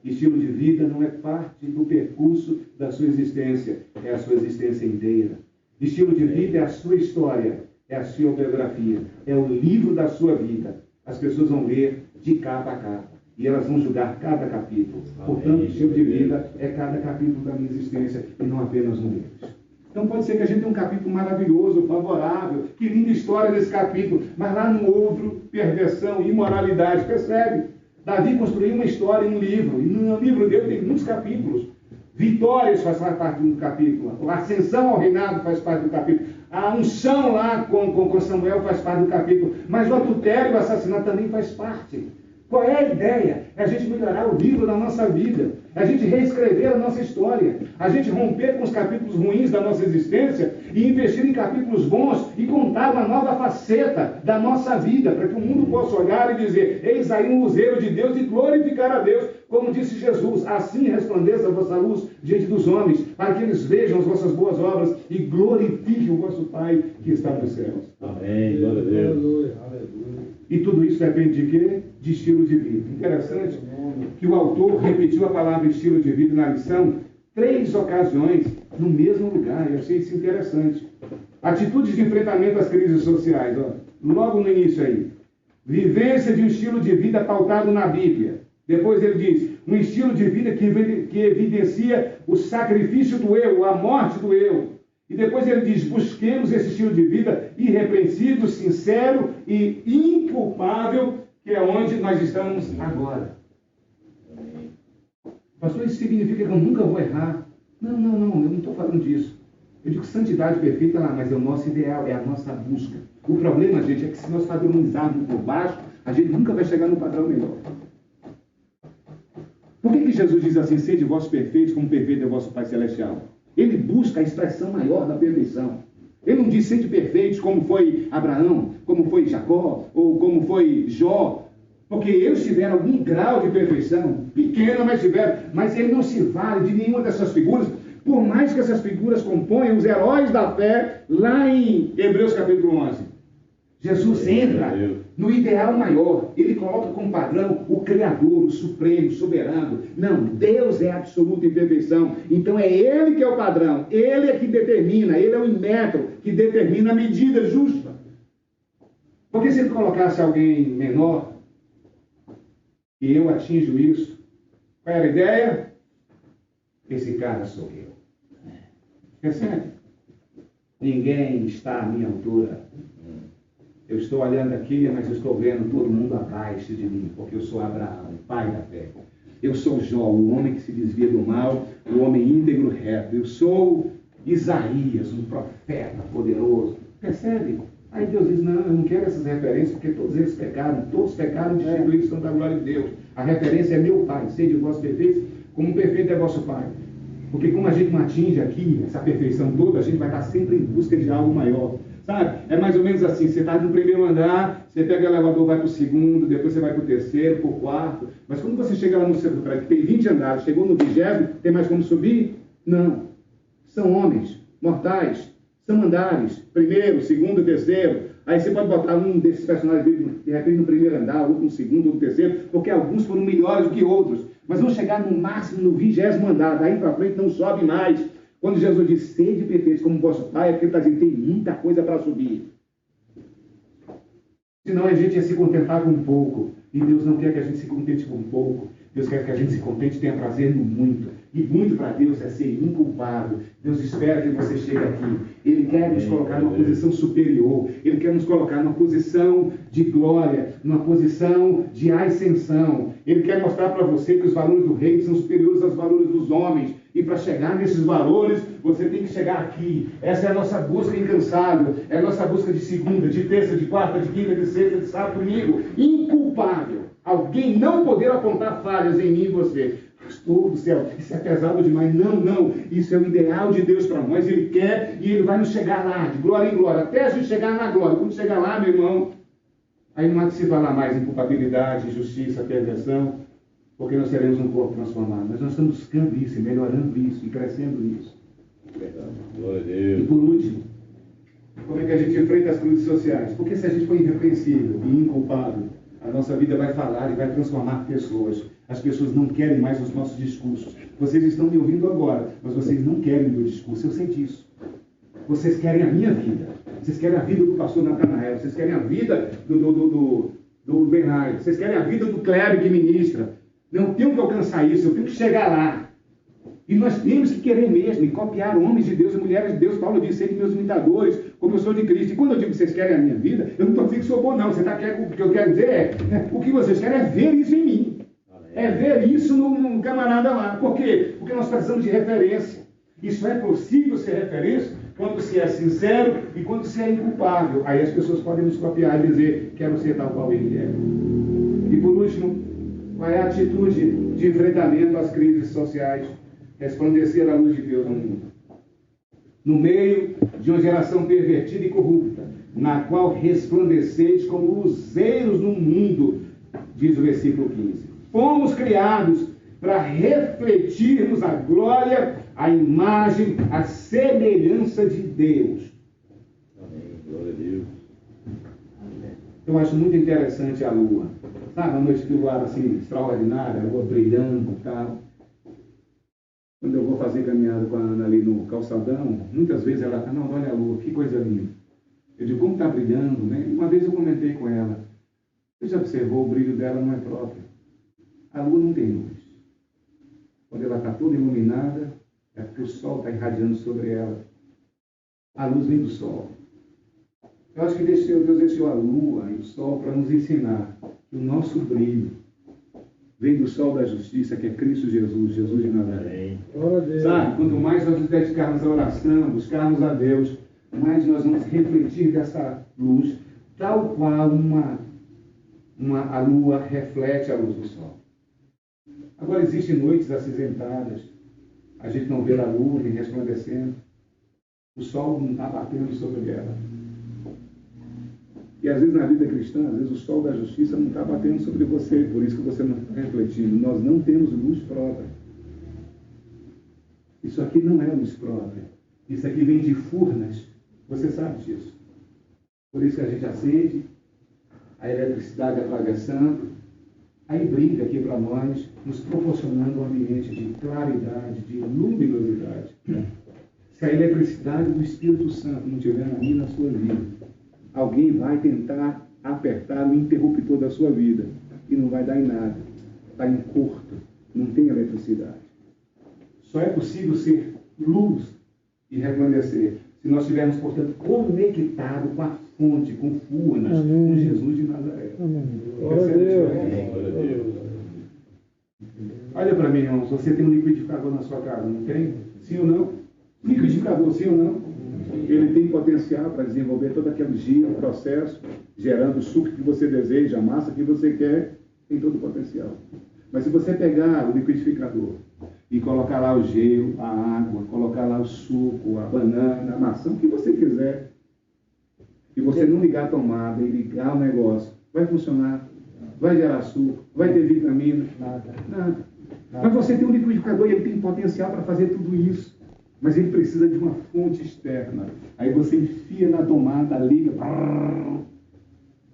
Estilo de vida não é parte do percurso da sua existência, é a sua existência inteira. Estilo de vida é a sua história, é a sua biografia, é o livro da sua vida. As pessoas vão ler de capa a capa. E elas vão julgar cada capítulo. Portanto, o estilo de vida é cada capítulo da minha existência e não apenas um deles. Então pode ser que a gente tenha um capítulo maravilhoso, favorável, que linda história nesse capítulo, mas lá no outro, perversão, imoralidade, percebe? Davi construiu uma história em um livro, e no livro dele tem muitos capítulos. Vitórias faz parte do capítulo, a ascensão ao reinado faz parte do capítulo, a unção lá com Samuel faz parte do capítulo, mas o adultério e o assassinato também faz parte. Qual é a ideia? É a gente melhorar o livro da nossa vida, é a gente reescrever a nossa história, a gente romper com os capítulos ruins da nossa existência e investir em capítulos bons e contar uma nova faceta da nossa vida, para que o mundo possa olhar e dizer: eis aí um luzeiro de Deus, e glorificar a Deus, como disse Jesus: assim resplandeça a vossa luz diante dos homens, para que eles vejam as vossas boas obras e glorifiquem o vosso Pai que está nos céus. Amém, glória a Deus. E tudo isso depende de quê? De estilo de vida. Interessante que o autor repetiu a palavra estilo de vida na lição 3 ocasiões no mesmo lugar. Eu achei isso interessante. Atitudes de enfrentamento às crises sociais. Ó. Logo no início aí. Vivência de um estilo de vida pautado na Bíblia. Depois ele diz, um estilo de vida que evidencia o sacrifício do eu, a morte do eu. E depois ele diz, busquemos esse estilo de vida irrepreensível, sincero e inculpável, que é onde nós estamos agora. Pastor, isso significa que eu nunca vou errar? Não, eu não estou falando disso. Eu digo santidade perfeita lá, mas é o nosso ideal, é a nossa busca. O problema, gente, é que se nós padronizarmos por baixo, a gente nunca vai chegar no padrão melhor. Por que Jesus diz assim, sede vós perfeitos, como perfeito é o vosso Pai Celestial? Ele busca a expressão maior da perfeição. Ele não diz sede perfeitos como foi Abraão, como foi Jacó, ou como foi Jó, porque eles tiveram algum grau de perfeição, pequena, mas tiveram, mas ele não se vale de nenhuma dessas figuras, por mais que essas figuras componham os heróis da fé, lá em Hebreus capítulo 11. Jesus entra no ideal maior, ele coloca como padrão o Criador, o Supremo, o Soberano. Não, Deus é absoluta em perfeição, então é Ele que é o padrão, Ele é que determina, Ele é o metro que determina a medida justa. Porque se ele colocasse alguém menor, e eu atinjo isso, qual era a ideia? Esse cara sou eu. Percebe? Ninguém está à minha altura. Eu estou olhando aqui, mas eu estou vendo todo mundo abaixo de mim, porque eu sou Abraão, pai da fé. Eu sou Jó, o homem que se desvia do mal, o homem íntegro reto. Eu sou Isaías, um profeta poderoso. Percebe? Aí Deus diz, não, eu não quero essas referências, porque todos eles pecaram, todos pecaram, destituídos estão da glória de Deus. A referência é meu Pai, sede vós perfeitos, como perfeito é vosso Pai. Porque como a gente não atinge aqui essa perfeição toda, a gente vai estar sempre em busca de algo maior. Sabe? É mais ou menos assim, você está no primeiro andar, você pega o elevador, vai para o segundo, depois você vai para o terceiro, para o quarto. Mas quando você chega lá no segundo prédio, que tem 20 andares, chegou no 20º, tem mais como subir? Não. São homens, mortais, são andares, primeiro, segundo, terceiro. Aí você pode botar um desses personagens, de repente, no primeiro andar, outro no segundo, outro no terceiro, porque alguns foram melhores do que outros. Mas vão chegar no máximo no 20º andar, daí para frente não sobe mais. Quando Jesus diz, sede perfeitos como vosso Pai, é porque ele está dizendo, tem muita coisa para subir. Senão a gente ia se contentar com um pouco. E Deus não quer que a gente se contente com um pouco. Deus quer que a gente se contente e tenha prazer no muito. E muito para Deus é ser inculpável. Deus espera que você chegue aqui. Ele quer nos colocar numa posição superior. Ele quer nos colocar numa posição de glória, numa posição de ascensão. Ele quer mostrar para você que os valores do reino são superiores aos valores dos homens. E para chegar nesses valores, você tem que chegar aqui. Essa é a nossa busca incansável. É a nossa busca de segunda, de terça, de quarta, de quinta, de sexta, de sábado, domingo. Inculpável. Alguém não poder apontar falhas em mim e você. Pastor do céu, isso é pesado demais. Não. Isso é o ideal de Deus para nós. Ele quer e Ele vai nos chegar lá, de glória em glória. Até a gente chegar na glória. Quando chegar lá, meu irmão, aí não há de se falar mais em culpabilidade, justiça, perversão, porque nós teremos um corpo transformado. Mas nós estamos buscando isso, melhorando isso e crescendo nisso. Glória a Deus. E por último, como é que a gente enfrenta as crises sociais? Porque se a gente for irrepreensível e inculpável, a nossa vida vai falar e vai transformar pessoas. As pessoas não querem mais os nossos discursos. Vocês estão me ouvindo agora, mas vocês não querem o meu discurso. Eu sei disso. Vocês querem a minha vida. Vocês querem a vida do pastor Natanael. Vocês querem a vida do Bernardo. Vocês querem a vida do Kleber que ministra. Não, eu tenho que alcançar isso, eu tenho que chegar lá. E nós temos que querer mesmo, e copiar homens de Deus e mulheres de Deus. Paulo disse, serem meus imitadores, como eu sou de Cristo. E quando eu digo que vocês querem a minha vida, eu não estou dizendo que sou bom, não. O que eu quero dizer é, o que vocês querem é ver isso em mim. É ver isso no camarada lá. Por quê? Porque nós precisamos de referência. Isso é possível ser referência quando se é sincero e quando se é inculpável. Aí as pessoas podem nos copiar e dizer, quero ser tal qual ele é. E por último, qual é a atitude de enfrentamento às crises sociais? Resplandecer a luz de Deus no mundo. No meio de uma geração pervertida e corrupta, na qual resplandeceis como luzeiros no mundo, diz o versículo 15. Fomos criados para refletirmos a glória, a imagem, a semelhança de Deus. Amém. Glória a Deus. Eu acho muito interessante a lua. Sabe, uma noite de luar assim, extraordinária, a lua brilhando e tal. Quando eu vou fazer caminhada com a Ana ali no calçadão, muitas vezes ela fala, não, olha a lua, que coisa linda. Eu digo, como está brilhando, né? Uma vez eu comentei com ela, você já observou, o brilho dela não é próprio. A lua não tem luz. Quando ela está toda iluminada, é porque o sol está irradiando sobre ela. A luz vem do sol. Eu acho que Deus deixou a lua e o sol para nos ensinar que o nosso brilho vem do sol da justiça, que é Cristo Jesus, Jesus de Nazaré. Sabe, quanto mais nós nos dedicarmos à oração, buscarmos a Deus, mais nós vamos refletir dessa luz, tal qual a lua reflete a luz do sol. Agora existem noites acinzentadas, a gente não vê a lua nem resplandecendo, o sol não está batendo sobre ela. E às vezes na vida cristã, às vezes o sol da justiça não está batendo sobre você, por isso que você não está refletindo. Nós não temos luz própria. Isso aqui não é luz própria. Isso aqui vem de furnas. Você sabe disso. Por isso que a gente acende, a eletricidade atravessando, aí brilha aqui para nós, nos proporcionando um ambiente de claridade, de luminosidade. Se a eletricidade do Espírito Santo não estiver ali na sua vida, alguém vai tentar apertar o interruptor da sua vida e não vai dar em nada. Está em curto, não tem eletricidade. Só é possível ser luz e resplandecer se nós estivermos, portanto, conectados com a fonte, com furnas, com Jesus de Nazaré. Glória a Deus. Olha para mim, irmãos, você tem um liquidificador na sua casa, não tem? Sim ou não? Liquidificador, sim ou não? Ele tem potencial para desenvolver todo aquele giro, processo, gerando o suco que você deseja, a massa que você quer, tem todo o potencial. Mas se você pegar o liquidificador e colocar lá o gelo, a água, colocar lá o suco, a banana, a maçã, o que você quiser, e você não ligar a tomada e ligar o negócio, vai funcionar, vai gerar suco, vai ter vitamina, nada. Mas você tem um liquidificador e ele tem potencial para fazer tudo isso. Mas ele precisa de uma fonte externa. Aí você enfia na tomada, liga,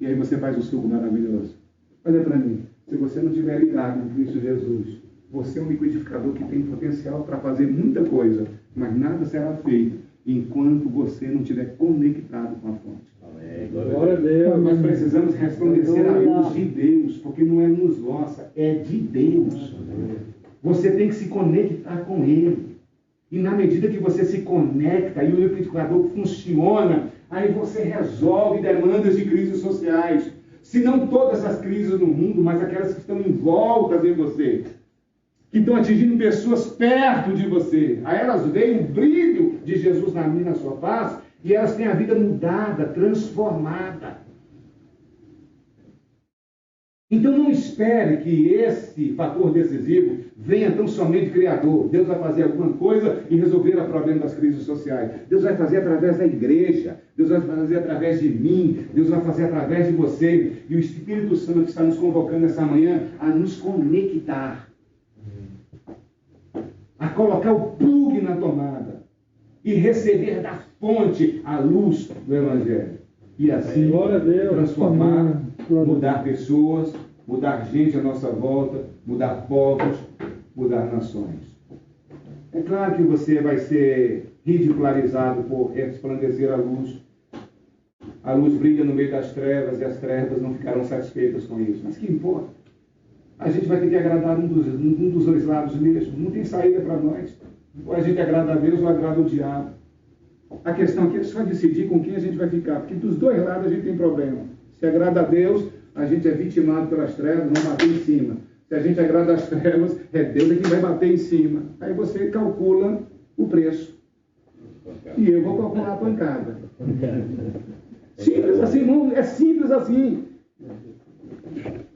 e aí você faz o suco maravilhoso. Olha para mim, se você não tiver ligado em Cristo Jesus, você é um liquidificador que tem potencial para fazer muita coisa, mas nada será feito enquanto você não estiver conectado com a fonte. Amém. Glória a Deus. Nós precisamos resplandecer a luz de Deus, porque não é luz nossa, é de Deus. Você tem que se conectar com Ele. E na medida que você se conecta e o liquidificador funciona, aí você resolve demandas de crises sociais. Se não todas as crises no mundo, mas aquelas que estão envoltas em você, que estão atingindo pessoas perto de você. A elas veio o brilho de Jesus na minha, na sua face, e elas têm a vida mudada, transformada. Então não espere que esse fator decisivo venha tão somente criador. Deus vai fazer alguma coisa e resolver o problema das crises sociais. Deus vai fazer através da igreja. Deus vai fazer através de mim. Deus vai fazer através de você. E o Espírito Santo está nos convocando essa manhã a nos conectar. A colocar o plug na tomada. E receber da fonte a luz do Evangelho. E assim transformar, mudar pessoas, mudar gente à nossa volta, mudar povos, mudar nações. É claro que você vai ser ridicularizado por resplandecer a luz. A luz brilha no meio das trevas e as trevas não ficarão satisfeitas com isso. Mas que importa? A gente vai ter que agradar um dos dois lados mesmo. Não tem saída para nós. Ou a gente agrada a Deus ou agrada o diabo. A questão aqui é só decidir com quem a gente vai ficar. Porque dos dois lados a gente tem problema. Se agrada a Deus, a gente é vitimado pelas trevas, vão bater em cima. Se a gente agrada as trevas, é Deus quem vai bater em cima. Aí você calcula o preço. E eu vou calcular a pancada. Simples assim, irmão. É simples assim.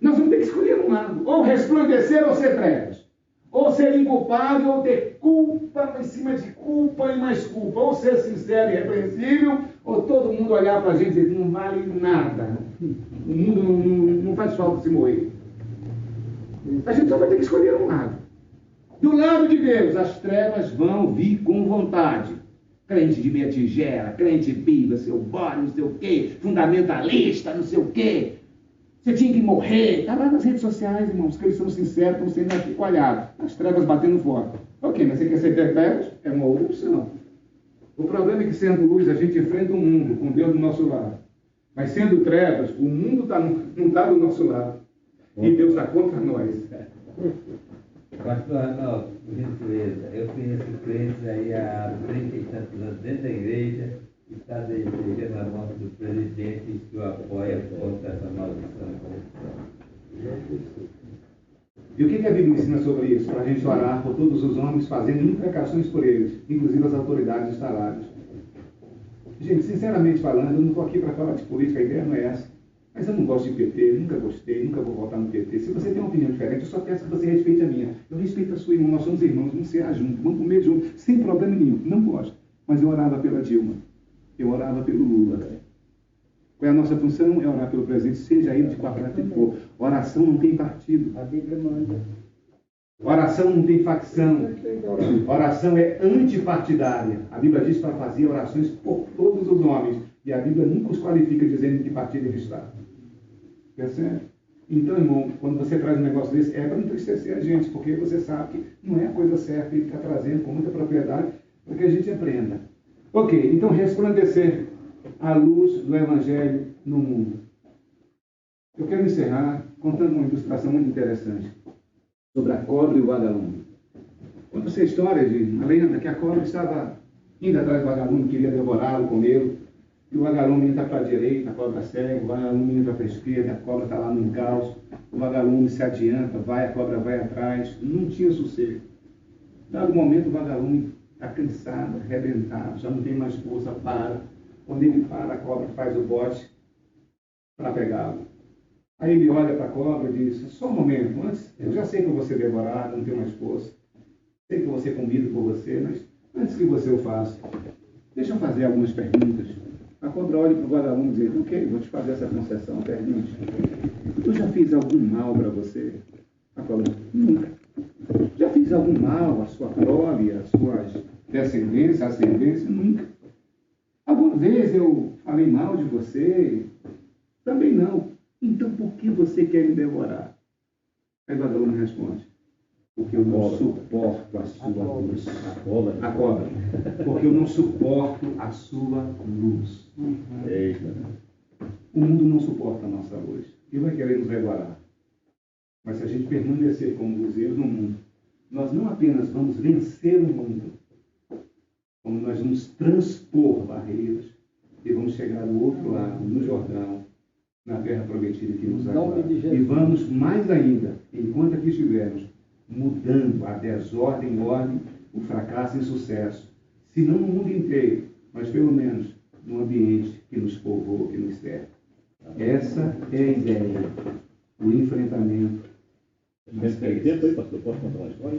Nós vamos ter que escolher um lado. Ou resplandecer ou ser trevas. Ou ser inculpado ou ter culpa em cima de culpa e mais culpa. Ou ser sincero e repreensível, ou todo mundo olhar para a gente e dizer, não vale nada. O mundo não faz falta se morrer. A gente só vai ter que escolher um lado. Do lado de Deus, as trevas vão vir com vontade. Crente de meia tigela, crente bíblia, seu bode, não sei o quê, fundamentalista, não sei o quê. Você tinha que morrer. Está lá nas redes sociais, irmãos, que eles são sinceros, estão sendo achicoalhados. As trevas batendo forte. Ok, mas você quer ser trevas? É uma outra opção. O problema é que, sendo luz, a gente enfrenta o mundo com Deus do nosso lado. Mas sendo trevas, o mundo não está do nosso lado. E Deus está contra nós. Pastor Arnaldo, por gentileza, eu conheço crentes aí há 30 e tantos anos dentro da igreja e está devendo a mão do presidente e que o apoia contra essa maldição e corrupção. E o que a Bíblia ensina sobre isso? Para a gente orar por todos os homens, fazendo imprecações por eles, inclusive as autoridades instaladas. Gente, sinceramente falando, eu não estou aqui para falar de política, a ideia não é essa. Mas eu não gosto de PT, nunca gostei, nunca vou votar no PT. Se você tem uma opinião diferente, eu só peço que você respeite a minha. Eu respeito a sua irmã, nós somos irmãos, vamos cear juntos, vamos comer juntos, sem problema nenhum. Não gosto. Mas eu orava pela Dilma, eu orava pelo Lula. Qual é a nossa função? É orar pelo presidente, seja ele de qual parte for. Oração não tem partido. A Bíblia manda. Oração não tem facção. Oração é antipartidária. A Bíblia diz para fazer orações por todos os homens. E a Bíblia nunca os qualifica dizendo que partido ele está. Percebe? Então, irmão, quando você traz um negócio desse, é para entristecer a gente, porque você sabe que não é a coisa certa e está trazendo com muita propriedade para que a gente aprenda. Ok, então resplandecer a luz do Evangelho no mundo. Eu quero encerrar contando uma ilustração muito interessante sobre a cobra e o vagalume. Conta-se a história de uma lenda que a cobra estava indo atrás do vagalume, queria devorá-lo, comê-lo. E o vagalume entra para a direita, a cobra segue, o vagalume entra para a esquerda, a cobra está lá no encalço, o vagalume se adianta, vai, a cobra vai atrás, não tinha sossego. Dado momento, o vagalume está cansado, arrebentado, já não tem mais força, para. Quando ele para, a cobra faz o bote para pegá-lo. Aí ele olha para a cobra e diz, só um momento, antes, eu já sei que eu vou ser devorado, não tenho mais força, sei que eu vou ser comido por você, mas antes que você o faça, deixa eu fazer algumas perguntas. A cobra olha para o vagalume e diz, ok, vou te fazer essa concessão, pergunte. Eu já fiz algum mal para você? A cobra, nunca. Já fiz algum mal à sua prole, às suas descendências, ascendência? Nunca. Alguma vez eu falei mal de você? Também não. Então por que você quer me devorar? Aí o vagalume responde, porque eu não suporto a sua luz. A cobra. Porque eu não suporto a sua luz. Eita. O mundo não suporta a nossa luz. E vai querer nos devorar. Mas se a gente permanecer como luzeiros no mundo, nós não apenas vamos vencer o mundo, como nós vamos transpor barreiras e vamos chegar do outro lado, no Jordão, na terra prometida que nos aguarda. E vamos mais ainda, enquanto aqui estivermos, mudando a desordem em ordem, o fracasso em sucesso. Se não no mundo inteiro, mas pelo menos no ambiente que nos povoa, que nos serve. Essa é a ideia, o enfrentamento. Tem tempo aí, pastor? Posso contar uma história?